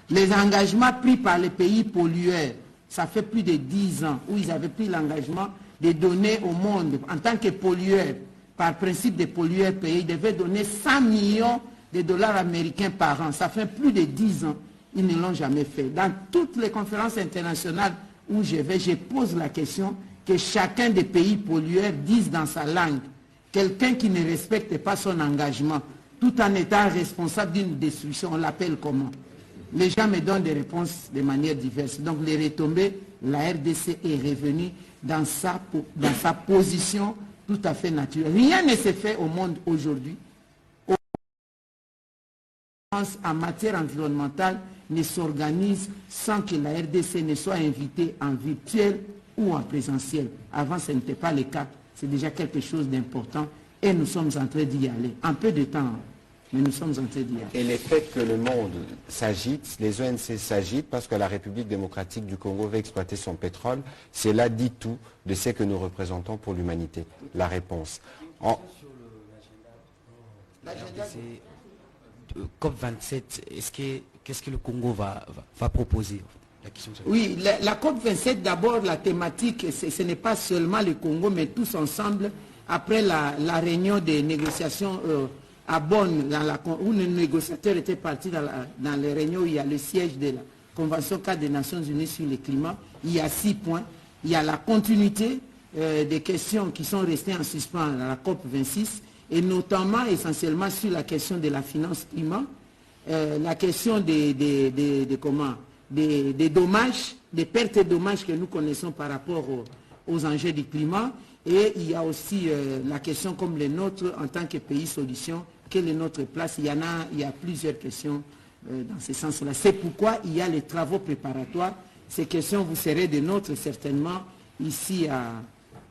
C: les engagements pris par les pays pollueurs, ça fait plus de 10 ans où ils avaient pris l'engagement de donner au monde, en tant que pollueurs, par principe des pollueurs payés, ils devaient donner 100 millions de dollars américains par an. Ça fait plus de 10 ans. Ils ne l'ont jamais fait. Dans toutes les conférences internationales où je vais, je pose la question que chacun des pays pollueurs dise dans sa langue, quelqu'un qui ne respecte pas son engagement, tout en étant responsable d'une destruction, on l'appelle comment? Les gens me donnent des réponses de manière diverse. Donc les retombées, la RDC est revenue dans sa position tout à fait naturelle. Rien ne s'est fait au monde aujourd'hui. En matière environnementale ne s'organise sans que la RDC ne soit invitée en virtuel ou en présentiel. Avant, ce n'était pas le cas. C'est déjà quelque chose d'important et nous sommes en train d'y aller. En peu de temps, mais nous sommes en train d'y aller.
A: Et le fait que le monde s'agite, les ONC s'agitent parce que la République démocratique du Congo veut exploiter son pétrole, c'est là dit tout de ce que nous représentons pour l'humanité. La réponse.
F: COP27, qu'est-ce que le Congo va proposer?
C: Oui, la COP27, d'abord, la thématique, ce n'est pas seulement le Congo, mais tous ensemble, après la réunion des négociations à Bonn, où les négociateurs étaient partis dans les réunions où il y a le siège de la Convention cadre des Nations Unies sur le climat, il y a 6 points. Il y a la continuité des questions qui sont restées en suspens dans la COP26, et notamment, essentiellement, sur la question de la finance climat, la question des dommages, des pertes et dommages que nous connaissons par rapport aux enjeux du climat. Et il y a aussi la question comme les nôtres en tant que pays solution, quelle est notre place? Il y a plusieurs questions dans ce sens-là. C'est pourquoi il y a les travaux préparatoires. Ces questions, vous serez des nôtres certainement ici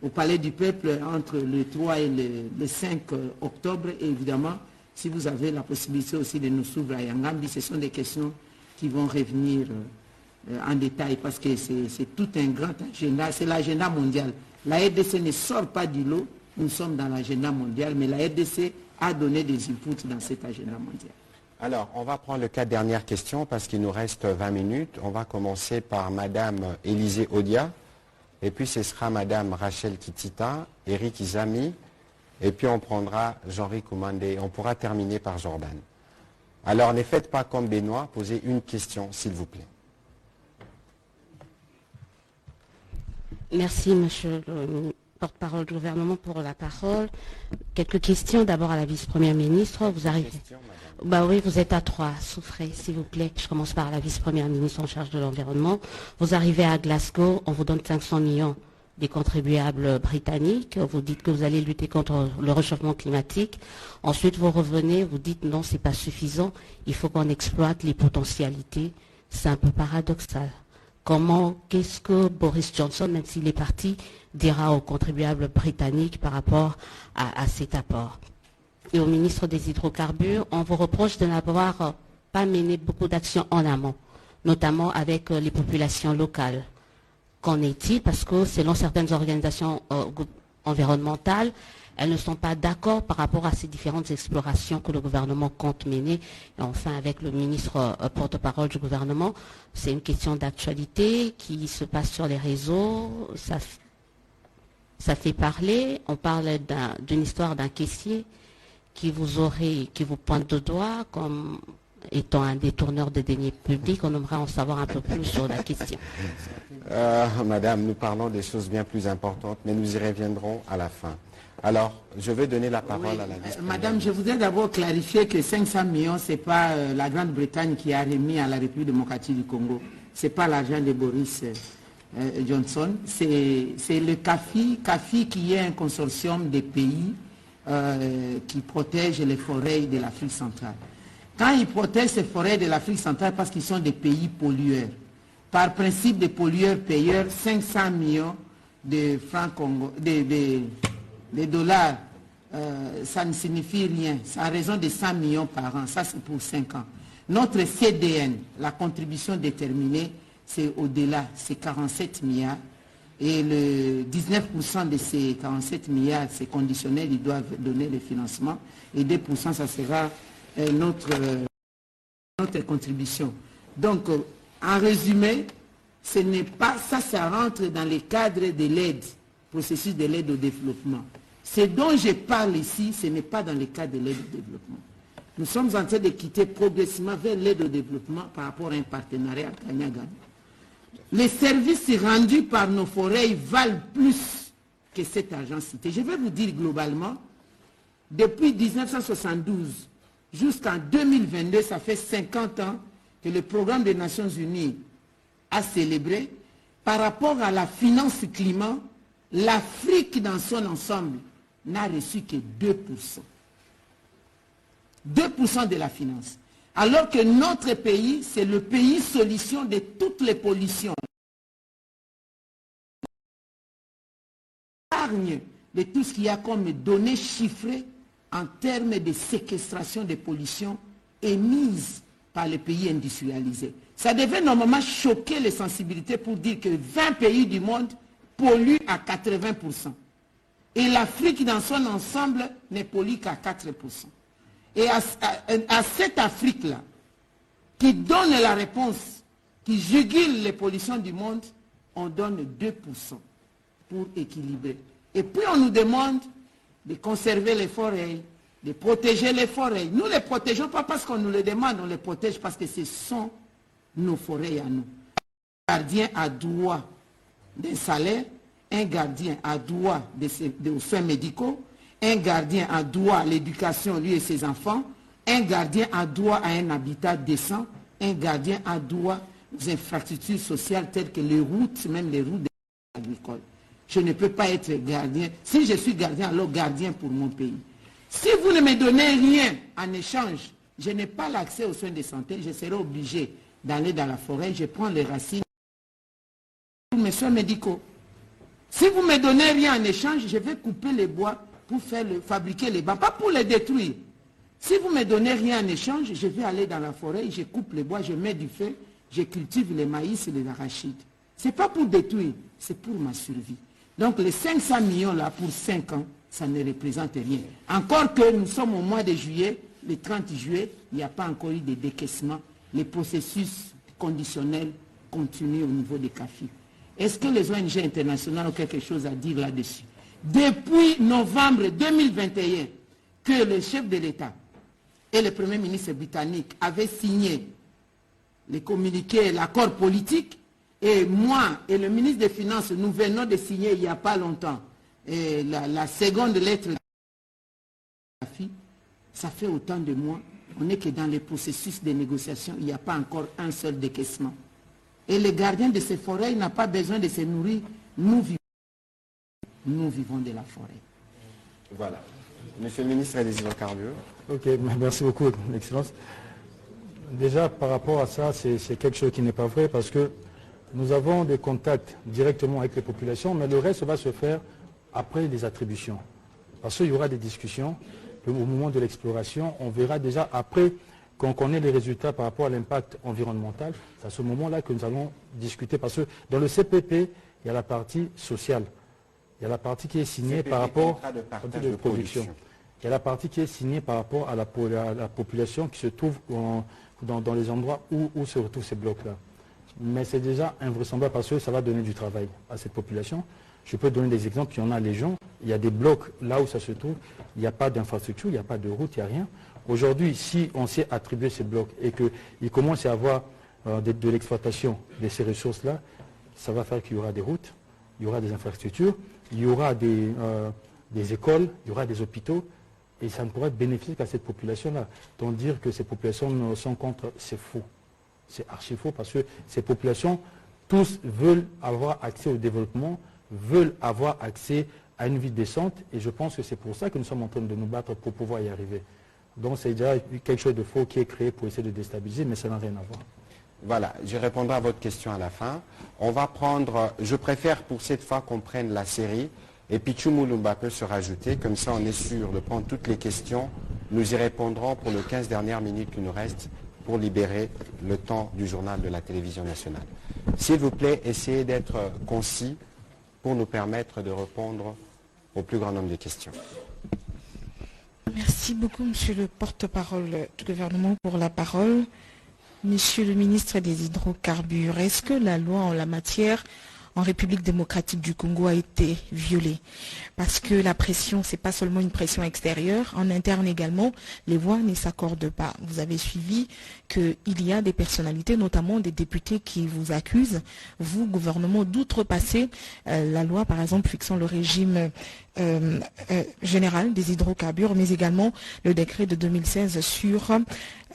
C: au Palais du Peuple entre le 3 et le 5 octobre. Et évidemment, si vous avez la possibilité aussi de nous suivre à Yangambi, ce sont des questions qui vont revenir en détail parce que c'est tout un grand agenda. C'est l'agenda mondial. La RDC ne sort pas du lot, nous sommes dans l'agenda mondial, mais la RDC a donné des inputs dans cet agenda mondial.
A: Alors, on va prendre les 4 dernières questions parce qu'il nous reste 20 minutes. On va commencer par Madame Élisée Odia, et puis ce sera Madame Rachel Kitita, Eric Izami, et puis on prendra Jean-Ri Koumandé. On pourra terminer par Jordan. Alors, ne faites pas comme Benoît, posez une question, s'il vous plaît.
G: Merci, monsieur le porte-parole du gouvernement, pour la parole. Quelques questions d'abord à la vice-première ministre. Vous arrivez. Bah oui, vous êtes à 3. Souffrez, s'il vous plaît. Je commence par la vice-première ministre en charge de l'environnement. Vous arrivez à Glasgow, on vous donne 500 millions des contribuables britanniques. Vous dites que vous allez lutter contre le réchauffement climatique. Ensuite, vous revenez, vous dites non, c'est pas suffisant. Il faut qu'on exploite les potentialités. C'est un peu paradoxal. Qu'est-ce que Boris Johnson, même s'il est parti, dira aux contribuables britanniques par rapport à cet apport? Et au ministre des Hydrocarbures, on vous reproche de n'avoir pas mené beaucoup d'actions en amont, notamment avec les populations locales. Qu'en est-il? Parce que selon certaines organisations environnementales, elles ne sont pas d'accord par rapport à ces différentes explorations que le gouvernement compte mener. Et enfin, avec le ministre porte-parole du gouvernement, c'est une question d'actualité qui se passe sur les réseaux. Ça fait parler. On parle d'une histoire d'un caissier qui vous pointe de doigt comme étant un détourneur de deniers publics. On aimerait en savoir un peu plus sur la question.
A: Madame, nous parlons des choses bien plus importantes, mais nous y reviendrons à la fin. Alors, je vais donner la parole à la vice-présidente.
C: Madame, je voudrais d'abord clarifier que 500 millions, ce n'est pas la Grande-Bretagne qui a remis à la République démocratique du Congo. Ce n'est pas l'argent de Boris Johnson. C'est le CAFI qui est un consortium de pays qui protège les forêts de l'Afrique centrale. Quand ils protègent ces forêts de l'Afrique centrale parce qu'ils sont des pays pollueurs, par principe de pollueurs-payeurs, 500 millions de francs Congo, des dollars, ça ne signifie rien. C'est à raison de 100 millions par an. Ça, c'est pour 5 ans. Notre CDN, la contribution déterminée, c'est au-delà, c'est 47 milliards. Et le 19% de ces 47 milliards, c'est conditionnel, ils doivent donner le financement. Et 2%, ça sera notre contribution. Donc, en résumé, ce n'est pas ça, ça rentre dans le cadre de l'aide, processus de l'aide au développement. Ce dont je parle ici, ce n'est pas dans le cadre de l'aide au développement. Nous sommes en train de quitter progressivement vers l'aide au développement par rapport à un partenariat gagnant-gagnant. Les services rendus par nos forêts valent plus que cet argent cité. Je vais vous dire globalement, depuis 1972 jusqu'en 2022, ça fait 50 ans que le programme des Nations Unies a célébré. Par rapport à la finance climat, l'Afrique dans son ensemble n'a reçu que 2%. 2% de la finance. Alors que notre pays, c'est le pays solution de toutes les pollutions. L'épargne de tout ce qu'il y a comme données chiffrées en termes de séquestration des pollutions émises par les pays industrialisés. Ça devait normalement choquer les sensibilités pour dire que 20 pays du monde polluent à 80%. Et l'Afrique dans son ensemble ne pollue qu'à 4%. Et à cette Afrique-là, qui donne la réponse, qui jugule les pollutions du monde, on donne 2% pour équilibrer. Et puis on nous demande de conserver les forêts, de protéger les forêts. Nous ne les protégeons pas parce qu'on nous le demande, on les protège parce que ce sont nos forêts à nous. Un gardien a droit d'un salaire, un gardien a droit de soins médicaux, un gardien a droit à l'éducation, lui et ses enfants, un gardien a droit à un habitat décent, un gardien a droit aux infrastructures sociales telles que les routes, même les routes agricoles. Je ne peux pas être gardien. Si je suis gardien, alors gardien pour mon pays. Si vous ne me donnez rien en échange, je n'ai pas l'accès aux soins de santé, je serai obligé d'aller dans la forêt, je prends les racines pour mes soins médicaux. Si vous ne me donnez rien en échange, je vais couper les bois pour fabriquer les bancs, pas pour les détruire. Si vous ne me donnez rien en échange, je vais aller dans la forêt, je coupe les bois, je mets du feu, je cultive les maïs et les arachides. Ce n'est pas pour détruire, c'est pour ma survie. Donc les 500 millions là pour 5 ans, ça ne représente rien. Encore que nous sommes au mois de juillet, le 30 juillet, il n'y a pas encore eu de décaissement. Les processus conditionnels continuent au niveau des CAFI. Est-ce que les ONG internationales ont quelque chose à dire là-dessus? Depuis novembre 2021, que le chef de l'État et le Premier ministre britannique avaient signé les communiqués, l'accord politique, et moi et le ministre des Finances, nous venons de signer il n'y a pas longtemps la seconde lettre de la CAFI, ça fait autant de mois. On n'est que dans les processus de négociation, il n'y a pas encore un seul décaissement. Et le gardien de ces forêts n'a pas besoin de se nourrir. Nous vivons de la forêt.
A: Voilà. Monsieur le ministre des Hydrocarbures.
B: Ok, merci beaucoup, Excellence. Déjà, par rapport à ça, c'est quelque chose qui n'est pas vrai parce que nous avons des contacts directement avec les populations, mais le reste va se faire après les attributions. Parce qu'il y aura des discussions. Au moment de l'exploration, on verra déjà après qu'on connaît les résultats par rapport à l'impact environnemental. C'est à ce moment-là que nous allons discuter. Parce que dans le CPP, il y a la partie sociale. Il y a la partie qui est signée par rapport à la production. Il y a la partie qui est signée par rapport à la population qui se trouve dans les endroits où se retrouvent ces blocs-là. Mais c'est déjà invraisemblable parce que ça va donner du travail à cette population. Je peux donner des exemples, il y en a les gens, il y a des blocs là où ça se trouve, il n'y a pas d'infrastructure, il n'y a pas de route, il n'y a rien. Aujourd'hui, si on s'est attribué ces blocs et qu'il commence à avoir de l'exploitation de ces ressources-là, ça va faire qu'il y aura des routes, il y aura des infrastructures, il y aura des écoles, il y aura des hôpitaux, et ça ne pourra être bénéfique à cette population-là. Donc dire que ces populations sont contre, c'est faux. C'est archi faux parce que ces populations, tous veulent avoir accès au développement, veulent avoir accès à une vie décente, et je pense que c'est pour ça que nous sommes en train de nous battre pour pouvoir y arriver. Donc c'est déjà quelque chose de faux qui est créé pour essayer de déstabiliser, mais ça n'a rien à voir.
A: Voilà, je répondrai à votre question à la fin. On va prendre, je préfère pour cette fois qu'on prenne la série, et puis Tchoumoulumba peut se rajouter, comme ça on est sûr de prendre toutes les questions. Nous y répondrons pour les 15 dernières minutes qui nous restent pour libérer le temps du journal de la télévision nationale. S'il vous plaît, essayez d'être concis pour nous permettre de répondre au plus grand nombre de questions.
H: Merci beaucoup, monsieur le porte-parole du gouvernement, pour la parole. Monsieur le ministre des Hydrocarbures, est-ce que la loi en la matière en République démocratique du Congo a été violée? Parce que la pression, ce n'est pas seulement une pression extérieure, en interne également, les voix ne s'accordent pas. Vous avez suivi qu'il y a des personnalités, notamment des députés qui vous accusent, vous, gouvernement, d'outrepasser la loi, par exemple, fixant le régime général des hydrocarbures, mais également le décret de 2016 sur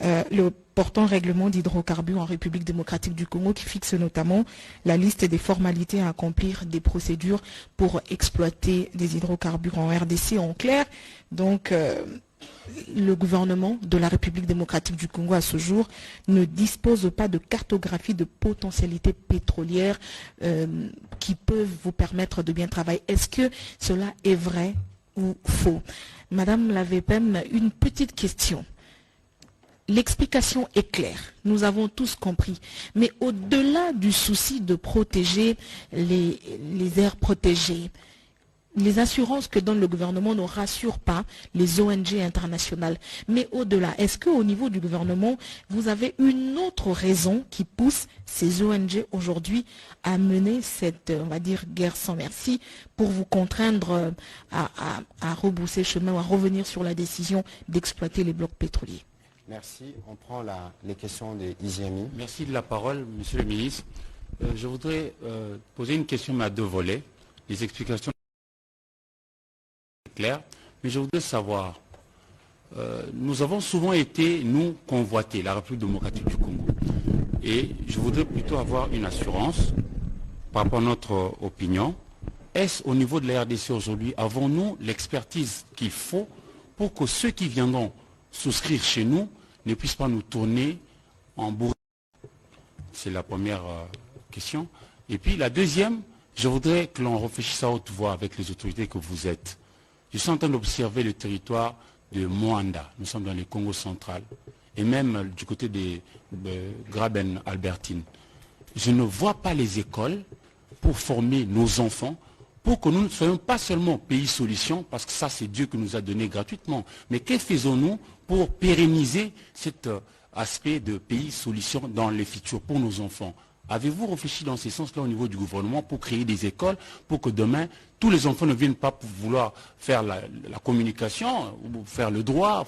H: le portant règlement d'hydrocarbures en République démocratique du Congo qui fixe notamment la liste des formalités à accomplir, des procédures pour exploiter des hydrocarbures en RDC en clair. Donc, le gouvernement de la République démocratique du Congo à ce jour ne dispose pas de cartographie de potentialités pétrolières qui peuvent vous permettre de bien travailler. Est-ce que cela est vrai ou faux? Madame la VPM, une petite question. L'explication est claire, nous avons tous compris. Mais au-delà du souci de protéger les aires protégées, les assurances que donne le gouvernement ne rassurent pas les ONG internationales. Mais au-delà, est-ce qu'au niveau du gouvernement, vous avez une autre raison qui pousse ces ONG aujourd'hui à mener cette, on va dire, guerre sans merci pour vous contraindre à rebousser chemin ou à revenir sur la décision d'exploiter les blocs pétroliers?
A: Merci. On prend les questions des Iziami.
I: Merci de la parole, monsieur le ministre. Je voudrais poser une question mais à deux volets. Les explications sont claires, mais je voudrais savoir, nous avons souvent été, nous, convoités, la République démocratique du Congo. Et je voudrais plutôt avoir une assurance par rapport à notre opinion. Est-ce au niveau de la RDC aujourd'hui, avons-nous l'expertise qu'il faut pour que ceux qui viendront souscrire chez nous ne puissent pas nous tourner en bourre? C'est la première question. Et puis la deuxième, je voudrais que l'on réfléchisse à haute voix avec les autorités que vous êtes. Je suis en train d'observer le territoire de Moanda. Nous sommes dans le Congo central et même du côté de Graben-Albertine. Je ne vois pas les écoles pour former nos enfants, pour que nous ne soyons pas seulement pays solution, parce que ça c'est Dieu qui nous a donné gratuitement, mais que faisons-nous pour pérenniser cet aspect de pays solution dans le futur pour nos enfants. Avez-vous réfléchi dans ce sens-là au niveau du gouvernement pour créer des écoles pour que demain, tous les enfants ne viennent pas pour vouloir faire la communication, ou faire le droit,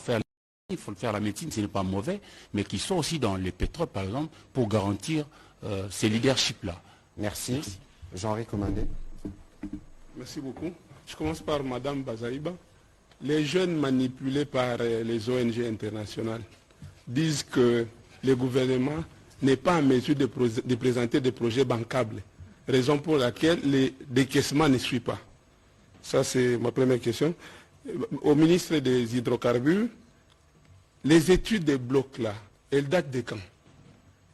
I: il faut faire la médecine, ce n'est pas mauvais, mais qu'ils soient aussi dans les pétroles, par exemple, pour garantir ces leaderships-là.
A: Merci. Jean-Henri Commandé.
J: Merci beaucoup. Je commence par Madame Bazaïba. Les jeunes manipulés par les ONG internationales disent que le gouvernement n'est pas en mesure de présenter des projets bancables, raison pour laquelle les décaissements ne suivent pas. Ça, c'est ma première question. Au ministre des Hydrocarbures, les études des blocs là, elles datent de quand?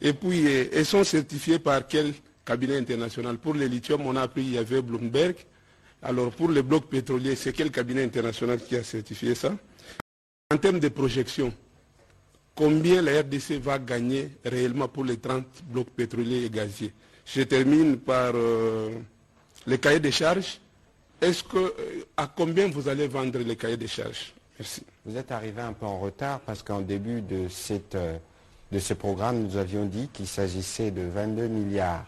J: Et puis, elles sont certifiées par quel cabinet international? Pour les lithium, on a appris qu'il y avait Bloomberg. Alors, pour les blocs pétroliers, c'est quel cabinet international qui a certifié ça? En termes de projection, combien la RDC va gagner réellement pour les 30 blocs pétroliers et gaziers? Je termine par les cahiers de charges. À combien vous allez vendre les cahiers de charges? Merci.
A: Vous êtes arrivé un peu en retard parce qu'en début de ce programme, nous avions dit qu'il s'agissait de 22 milliards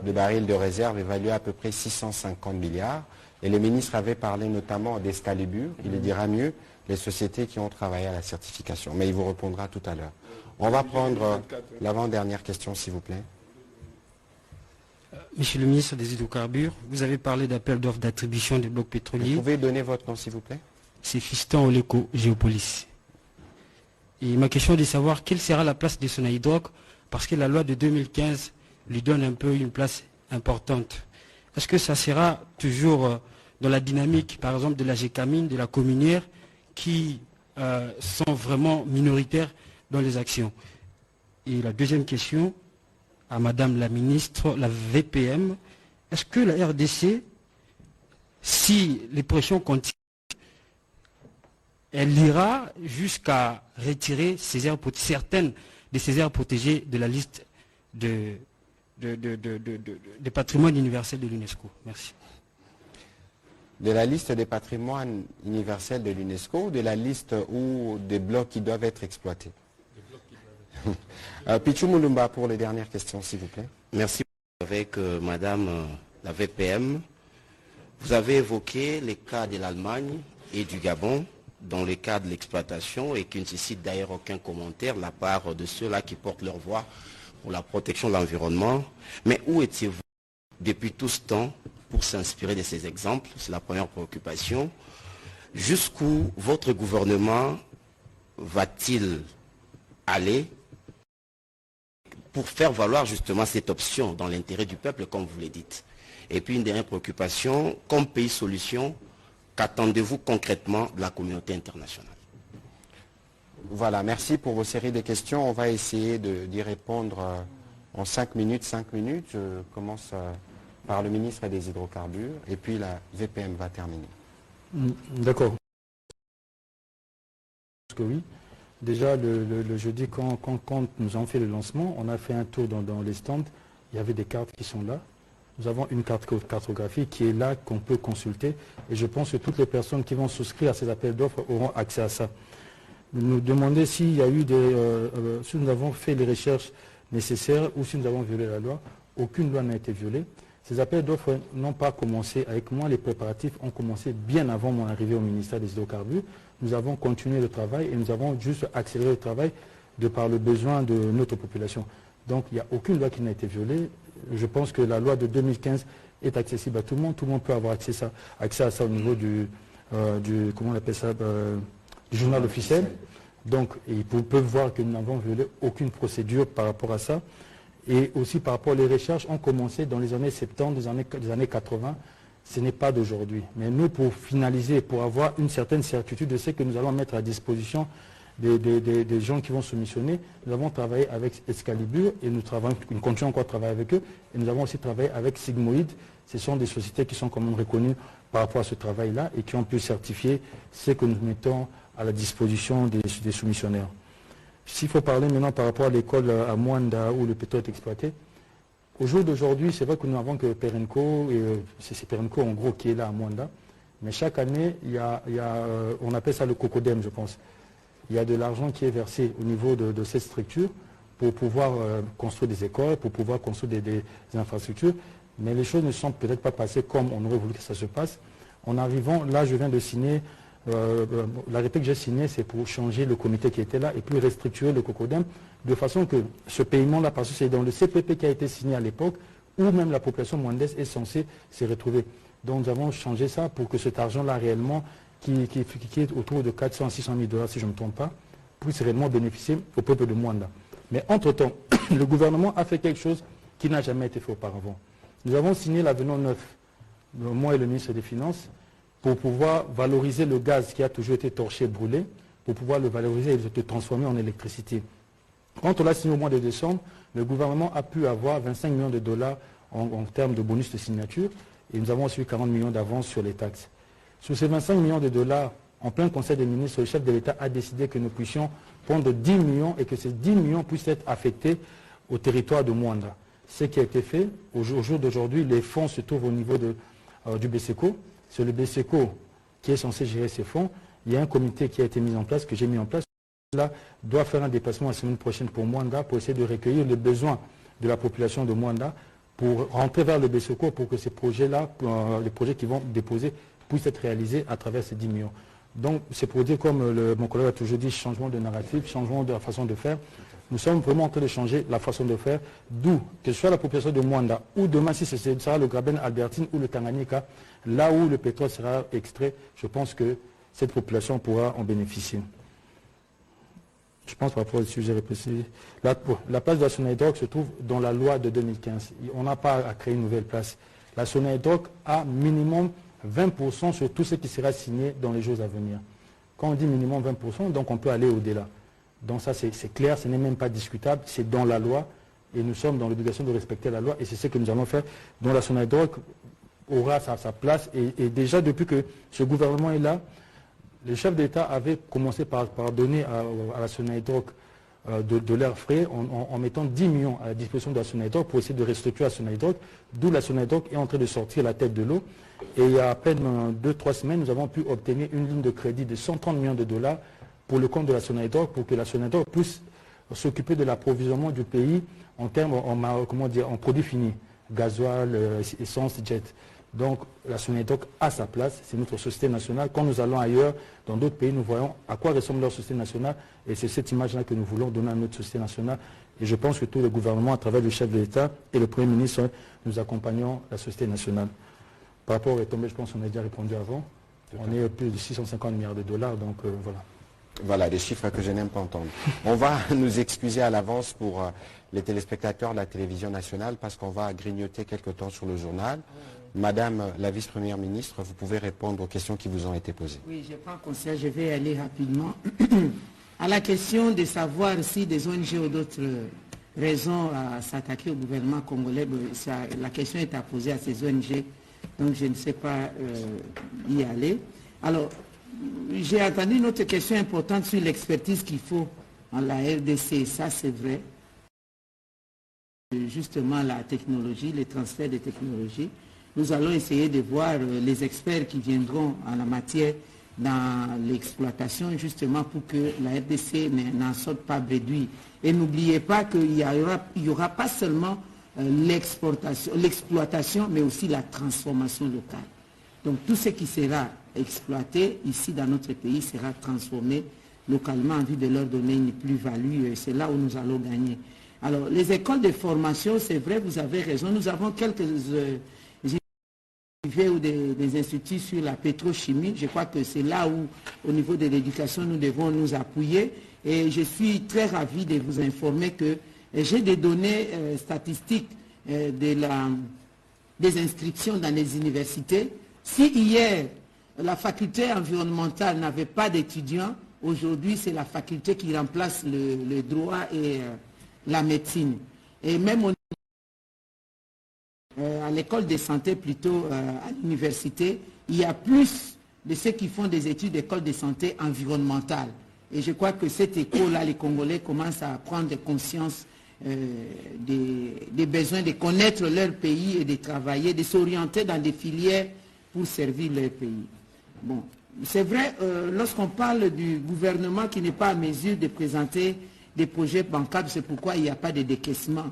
A: de barils de réserve évalués à peu près 650 milliards. Et le ministre avait parlé notamment d'Excalibur, il le dira mieux, les sociétés qui ont travaillé à la certification. Mais il vous répondra tout à l'heure. On va prendre l'avant-dernière question, s'il vous plaît.
F: Monsieur le ministre des Hydrocarbures, vous avez parlé d'appel d'offres d'attribution des blocs pétroliers.
A: Vous pouvez donner votre nom, s'il vous plaît?
F: C'est Fiston Oleko, Géopolis. Et ma question est de savoir quelle sera la place de Sonaïdroc, parce que la loi de 2015 lui donne un peu une place importante. Est-ce que ça sera toujours dans la dynamique, par exemple, de la GECAMINE, de la communière, qui sont vraiment minoritaires dans les actions? Et la deuxième question, à Madame la ministre, la VPM, est-ce que la RDC, si les pressions continuent, elle ira jusqu'à retirer certaines de ces aires protégées de la liste des patrimoines universels de l'UNESCO? Merci.
A: De la liste des patrimoines universels de l'UNESCO, de la liste ou des blocs qui doivent être exploités? Pichou Moulumba pour les dernières questions, s'il vous plaît.
K: Merci. Avec Madame la VPM, vous avez évoqué les cas de l'Allemagne et du Gabon dans le cas de l'exploitation et qui ne nécessite d'ailleurs aucun commentaire de la part de ceux-là qui portent leur voix pour la protection de l'environnement. Mais où étiez-vous depuis tout ce temps pour s'inspirer de ces exemples? C'est la première préoccupation. Jusqu'où votre gouvernement va-t-il aller pour faire valoir justement cette option dans l'intérêt du peuple, comme vous le dites? Et puis une dernière préoccupation, comme pays solution, qu'attendez-vous concrètement de la communauté internationale?
A: Voilà, merci pour vos séries de questions. On va essayer d'y répondre en 5 minutes. Je commence par le ministre des Hydrocarbures et puis la VPM va terminer.
B: D'accord. Parce que oui. Déjà, le jeudi, quand nous avons fait le lancement, on a fait un tour dans les stands. Il y avait des cartes qui sont là. Nous avons une carte cartographie qui est là, qu'on peut consulter. Et je pense que toutes les personnes qui vont souscrire à ces appels d'offres auront accès à ça. Nous demandons s'il y a eu si nous avons fait les recherches nécessaires ou si nous avons violé la loi. Aucune loi n'a été violée. Ces appels d'offres n'ont pas commencé avec moi. Les préparatifs ont commencé bien avant mon arrivée au ministère des Hydrocarbures. Nous avons continué le travail et nous avons juste accéléré le travail de par le besoin de notre population. Donc il n'y a aucune loi qui n'a été violée. Je pense que la loi de 2015 est accessible à tout le monde. Tout le monde peut avoir accès à ça au niveau comment on appelle ça, du journal officiel. Donc ils peuvent voir que nous n'avons violé aucune procédure par rapport à ça. Et aussi par rapport aux recherches ont commencé dans les années 70, des années 80. Ce n'est pas d'aujourd'hui. Mais nous, pour finaliser, pour avoir une certaine certitude de ce que nous allons mettre à disposition des gens qui vont se missionner, nous avons travaillé avec Excalibur et nous continuons encore à travailler avec eux. Et nous avons aussi travaillé avec Sigmoïd. Ce sont des sociétés qui sont quand même reconnues par rapport à ce travail-là et qui ont pu certifier ce que nous mettons à la disposition des soumissionnaires. S'il faut parler maintenant par rapport à l'école à Mwanda où le pétrole est exploité, au jour d'aujourd'hui, c'est vrai que nous n'avons que Perenco, c'est Perenco en gros qui est là à Mwanda, mais chaque année, on appelle ça le cocodème, je pense. il y a de l'argent qui est versé au niveau de cette structure pour pouvoir construire des écoles, pour pouvoir construire des infrastructures. Mais les choses ne sont peut-être pas passées comme on aurait voulu que ça se passe. En arrivant, là, je viens de signer, l'arrêté que j'ai signé, c'est pour changer le comité qui était là et puis restructurer le COCODEM, de façon que ce paiement-là, parce que c'est dans le CPP qui a été signé à l'époque, où même la population mwandaise est censée se retrouver. Donc nous avons changé ça pour que cet argent-là réellement, qui est autour de 400 à 600 000 $, si je ne me trompe pas, puisse réellement bénéficier au peuple de Mwanda. Mais entre-temps, le gouvernement a fait quelque chose qui n'a jamais été fait auparavant. Nous avons signé l'avenant 9, moi et le ministre des Finances, pour pouvoir valoriser le gaz qui a toujours été torché, brûlé, pour pouvoir le valoriser et le transformer en électricité. Quand on l'a signé au mois de décembre, le gouvernement a pu avoir 25 millions de dollars en termes de bonus de signature et nous avons reçu 40 millions d'avance sur les taxes. Sur ces 25 millions de dollars, en plein conseil des ministres, le chef de l'État a décidé que nous puissions prendre 10 millions et que ces 10 millions puissent être affectés au territoire de Mwanda. Ce qui a été fait, au jour d'aujourd'hui, les fonds se trouvent au niveau du BCECO. C'est le BCECO qui est censé gérer ces fonds. Il y a un comité qui a été mis en place, que j'ai mis en place. Là, doit faire un déplacement la semaine prochaine pour Mwanda pour essayer de recueillir les besoins de la population de Mwanda pour rentrer vers le BCECO pour que ces projets-là, les projets qui vont déposer, puissent être réalisés à travers ces 10 millions. Donc, c'est pour dire, comme mon collègue a toujours dit, changement de narratif, changement de la façon de faire. Nous sommes vraiment en train de changer la façon de faire, d'où, que ce soit la population de Mwanda, ou demain, si ce sera le Graben Albertine ou le Tanganyika, là où le pétrole sera extrait, je pense que cette population pourra en bénéficier. Je pense par rapport au sujet répressif. La place de la Sonaïdroc se trouve dans la loi de 2015. On n'a pas à créer une nouvelle place. La Sonaïdroc a minimum 20% sur tout ce qui sera signé dans les jours à venir. Quand on dit minimum 20%, donc on peut aller au-delà. Donc ça c'est clair, ce n'est même pas discutable, c'est dans la loi et nous sommes dans l'obligation de respecter la loi et c'est ce que nous allons faire. Donc la Sonaïdroc aura sa place et déjà depuis que ce gouvernement est là, le chef d'État avait commencé par donner à la Sonaïdroc de l'air frais en mettant 10 millions à la disposition de la Sonaïdroc pour essayer de restructurer la Sonaïdroc, d'où la Sonaïdroc est en train de sortir la tête de l'eau. Et il y a à peine 2-3 semaines, nous avons pu obtenir une ligne de crédit de 130 millions de dollars pour le compte de la Sonaïdroc, pour que la Sonaïdroc puisse s'occuper de l'approvisionnement du pays en termes, en produits finis, gasoil, essence, jet. Donc la Sonaïdroc a sa place, c'est notre société nationale. Quand nous allons ailleurs, dans d'autres pays, nous voyons à quoi ressemble leur société nationale et c'est cette image-là que nous voulons donner à notre société nationale. Et je pense que tout le gouvernement, à travers le chef de l'État et le Premier ministre, nous accompagnons la société nationale. Par rapport aux retombées, je pense qu'on a déjà répondu avant. On est plus de 650 milliards de dollars, donc voilà.
A: Voilà, des chiffres que je n'aime pas entendre. On va nous excuser à l'avance pour les téléspectateurs de la télévision nationale parce qu'on va grignoter quelque temps sur le journal. Madame la vice-première ministre, vous pouvez répondre aux questions qui vous ont été posées.
C: Oui, je prends conscience, je vais aller rapidement. À la question de savoir si des ONG ou d'autres raisons à s'attaquer au gouvernement congolais, la question est à poser à ces ONG, donc je ne sais pas y aller. Alors, j'ai entendu une autre question importante sur l'expertise qu'il faut en la RDC, ça c'est vrai. Justement la technologie, les transferts de technologie. Nous allons essayer de voir les experts qui viendront en la matière dans l'exploitation, justement pour que la RDC n'en sorte pas réduite. Et n'oubliez pas qu'il y aura pas seulement l'exploitation, mais aussi la transformation locale. Donc tout ce qui sera exploité ici dans notre pays sera transformé localement en vue de leur donner une plus-value. C'est là où nous allons gagner. Alors les écoles de formation, c'est vrai, vous avez raison. Nous avons quelques ou des instituts sur la pétrochimie. Je crois que c'est là où, au niveau de l'éducation, nous devons nous appuyer. Et je suis très ravi de vous informer que j'ai des données statistiques des inscriptions dans les universités. Si hier, la faculté environnementale n'avait pas d'étudiants, aujourd'hui, c'est la faculté qui remplace le droit et la médecine. Et même à l'école de santé, plutôt à l'université, il y a plus de ceux qui font des études d'école de santé environnementale. Et je crois que cette école-là, les Congolais commencent à prendre conscience des besoins de connaître leur pays et de travailler, de s'orienter dans des filières pour servir leur pays. Bon, c'est vrai, lorsqu'on parle du gouvernement qui n'est pas à mesure de présenter des projets bancables, c'est pourquoi il n'y a pas de décaissement.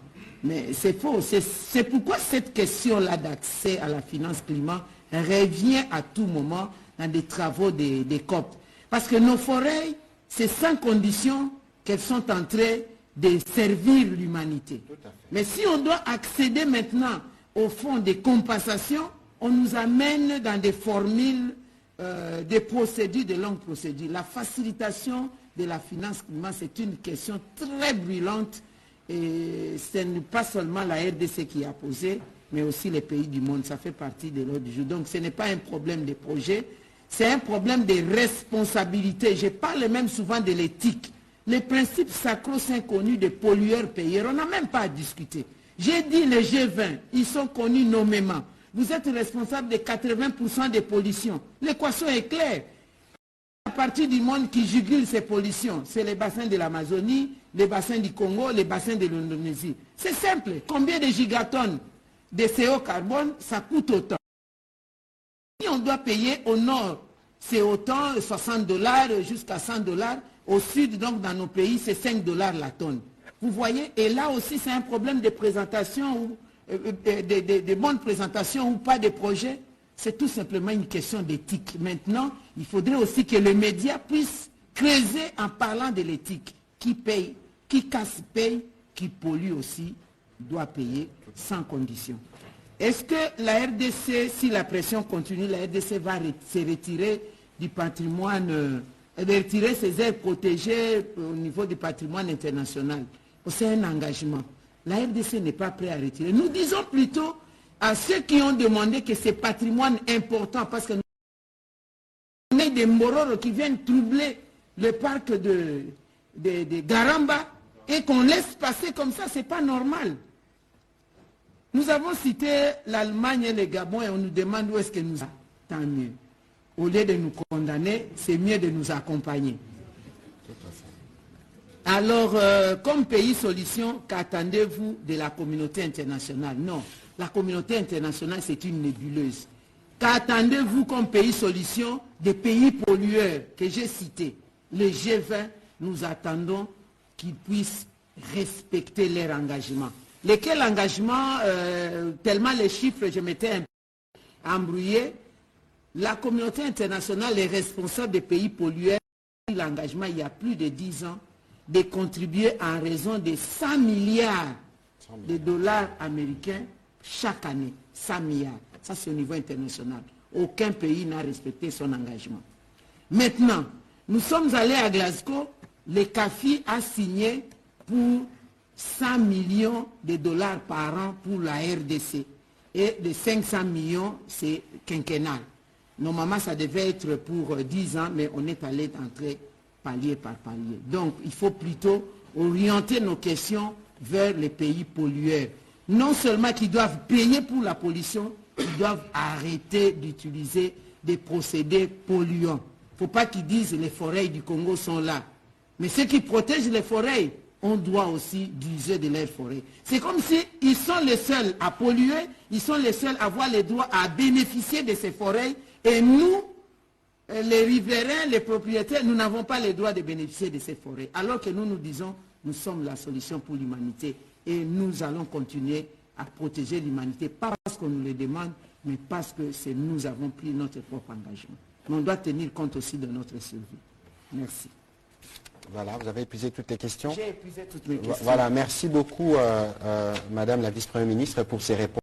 C: Mais c'est faux. C'est pourquoi cette question-là d'accès à la finance climat revient à tout moment dans des travaux des COP. Parce que nos forêts, c'est sans condition qu'elles sont en train de servir l'humanité. Mais si on doit accéder maintenant au fonds des compensations, on nous amène dans des formules, des procédures, de longues procédures. La facilitation de la finance climat, c'est une question très brûlante. Et ce n'est pas seulement la RDC qui a posé, mais aussi les pays du monde. Ça fait partie de l'ordre du jour. Donc ce n'est pas un problème de projet, c'est un problème de responsabilité. Je parle même souvent de l'éthique. Les principes sacro-saints connus des pollueurs-payeurs, on n'a même pas à discuter. J'ai dit les G20, ils sont connus nommément. Vous êtes responsable de 80% des pollutions. L'équation est claire. La partie du monde qui jugule ces pollutions, c'est les bassins de l'Amazonie, les bassins du Congo, les bassins de l'Indonésie. C'est simple. Combien de gigatonnes de CO carbone, ça coûte autant. Si on doit payer au nord, c'est autant, $60 jusqu'à $100. Au sud, donc dans nos pays, c'est $5 la tonne. Vous voyez, et là aussi, c'est un problème de présentation, de bonnes présentations ou pas de projets. C'est tout simplement une question d'éthique. Maintenant, il faudrait aussi que les médias puissent creuser en parlant de l'éthique. Qui paye, qui casse paye, qui pollue aussi doit payer sans condition. Est-ce que la RDC, si la pression continue, la RDC va se retirer du patrimoine, retirer ses aires protégées au niveau du patrimoine international? C'est un engagement. La RDC n'est pas prête à retirer. Nous disons plutôt à ceux qui ont demandé que ces patrimoines importants, parce que nous avons des Mororo qui viennent troubler le parc de Garamba et qu'on laisse passer comme ça, ce n'est pas normal. Nous avons cité l'Allemagne et le Gabon et on nous demande où est-ce que nous sommes. Tant mieux. Au lieu de nous condamner, c'est mieux de nous accompagner. Alors, comme pays solution, qu'attendez-vous de la communauté internationale? Non, la communauté internationale, c'est une nébuleuse. Qu'attendez-vous comme pays solution des pays pollueurs que j'ai cités? Les G20, nous attendons qu'ils puissent respecter leur engagement. Lesquels engagements, tellement les chiffres, je m'étais un peu embrouillé. La communauté internationale est responsable des pays pollueurs. L'engagement, il y a plus de 10 ans, de contribuer en raison de 100 milliards de dollars américains chaque année. 100 milliards. Ça, c'est au niveau international. Aucun pays n'a respecté son engagement. Maintenant, nous sommes allés à Glasgow. Le CAFI a signé pour 100 millions de dollars par an pour la RDC. Et de 500 millions, c'est quinquennal. Normalement, ça devait être pour 10 ans, mais on est allé entrer palier par palier. Donc, il faut plutôt orienter nos questions vers les pays pollueurs. Non seulement qu'ils doivent payer pour la pollution, ils doivent arrêter d'utiliser des procédés polluants. Il ne faut pas qu'ils disent que les forêts du Congo sont là. Mais ceux qui protègent les forêts, on doit aussi user de leurs forêts. C'est comme s'ils sont les seuls à polluer, ils sont les seuls à avoir le droit à bénéficier de ces forêts. Et nous, les riverains, les propriétaires, nous n'avons pas le droit de bénéficier de ces forêts. Alors que nous nous disons, nous sommes la solution pour l'humanité. Et nous allons continuer à protéger l'humanité, pas parce qu'on nous le demande, mais parce que nous avons pris notre propre engagement. Mais on doit tenir compte aussi de notre survie. Merci.
A: Voilà, vous avez épuisé toutes les questions.
C: J'ai épuisé toutes mes questions.
A: Voilà, merci beaucoup, Madame la Vice-Première ministre, pour ces réponses.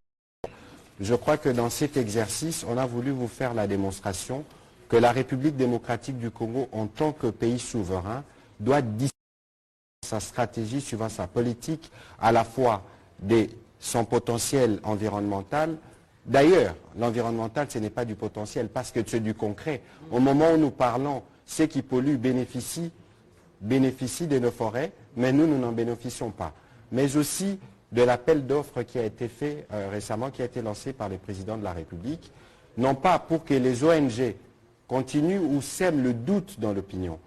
A: Je crois que dans cet exercice, on a voulu vous faire la démonstration que la République démocratique du Congo, en tant que pays souverain, doit distinguer sa stratégie suivant sa politique, à la fois de son potentiel environnemental. D'ailleurs, l'environnemental, ce n'est pas du potentiel, parce que c'est du concret. Au moment où nous parlons, ceux qui polluent bénéficient de nos forêts, mais nous n'en bénéficions pas. Mais aussi de l'appel d'offres qui a été fait récemment, qui a été lancé par le président de la République, non pas pour que les ONG continuent ou sèment le doute dans l'opinion.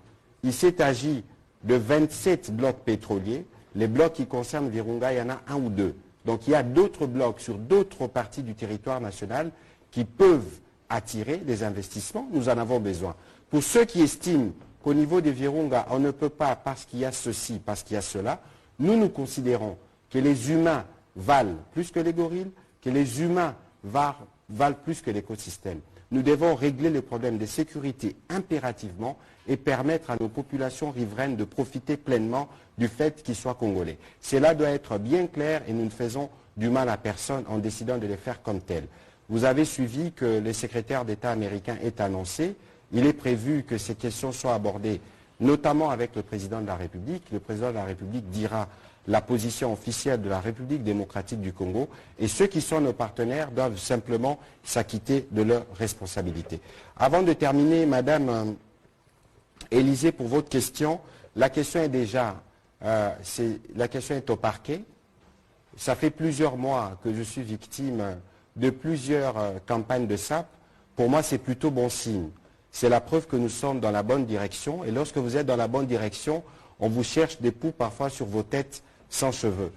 A: Il s'est agi de 27 blocs pétroliers. Les blocs qui concernent Virunga, il y en a 1 ou 2. Donc il y a d'autres blocs sur d'autres parties du territoire national qui peuvent attirer des investissements, nous en avons besoin. Pour ceux qui estiment qu'au niveau des Virunga, on ne peut pas parce qu'il y a ceci, parce qu'il y a cela, nous considérons que les humains valent plus que les gorilles, que les humains valent plus que l'écosystème. Nous devons régler le problème de sécurité impérativement et permettre à nos populations riveraines de profiter pleinement du fait qu'ils soient congolais. Cela doit être bien clair et nous ne faisons du mal à personne en décidant de les faire comme tels. Vous avez suivi que le secrétaire d'État américain est annoncé. Il est prévu que ces questions soient abordées, notamment avec le président de la République. Le président de la République dira la position officielle de la République démocratique du Congo et ceux qui sont nos partenaires doivent simplement s'acquitter de leurs responsabilités. Avant de terminer, Madame Élysée, pour votre question, la question est déjà, la question est au parquet. Ça fait plusieurs mois que je suis victime de plusieurs campagnes de SAP. Pour moi, c'est plutôt bon signe. C'est la preuve que nous sommes dans la bonne direction. Et lorsque vous êtes dans la bonne direction, on vous cherche des poux parfois sur vos têtes sans cheveux.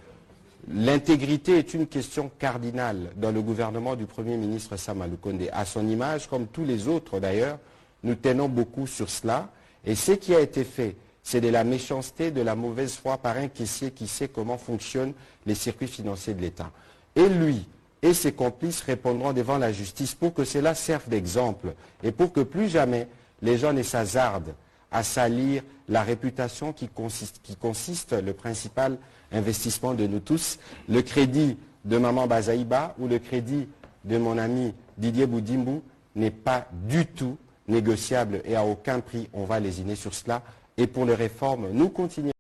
A: L'intégrité est une question cardinale dans le gouvernement du Premier ministre Sama Lukonde. À son image, comme tous les autres d'ailleurs, nous tenons beaucoup sur cela. Et ce qui a été fait, c'est de la méchanceté, de la mauvaise foi par un caissier qui sait comment fonctionnent les circuits financiers de l'État. Et lui et ses complices répondront devant la justice pour que cela serve d'exemple et pour que plus jamais les gens ne s'hasardent à salir la réputation qui consiste le principal investissement de nous tous, le crédit de Maman Bazaïba ou le crédit de mon ami Didier Boudimbu n'est pas du tout négociable et à aucun prix on va lésiner sur cela. Et pour les réformes, nous continuons.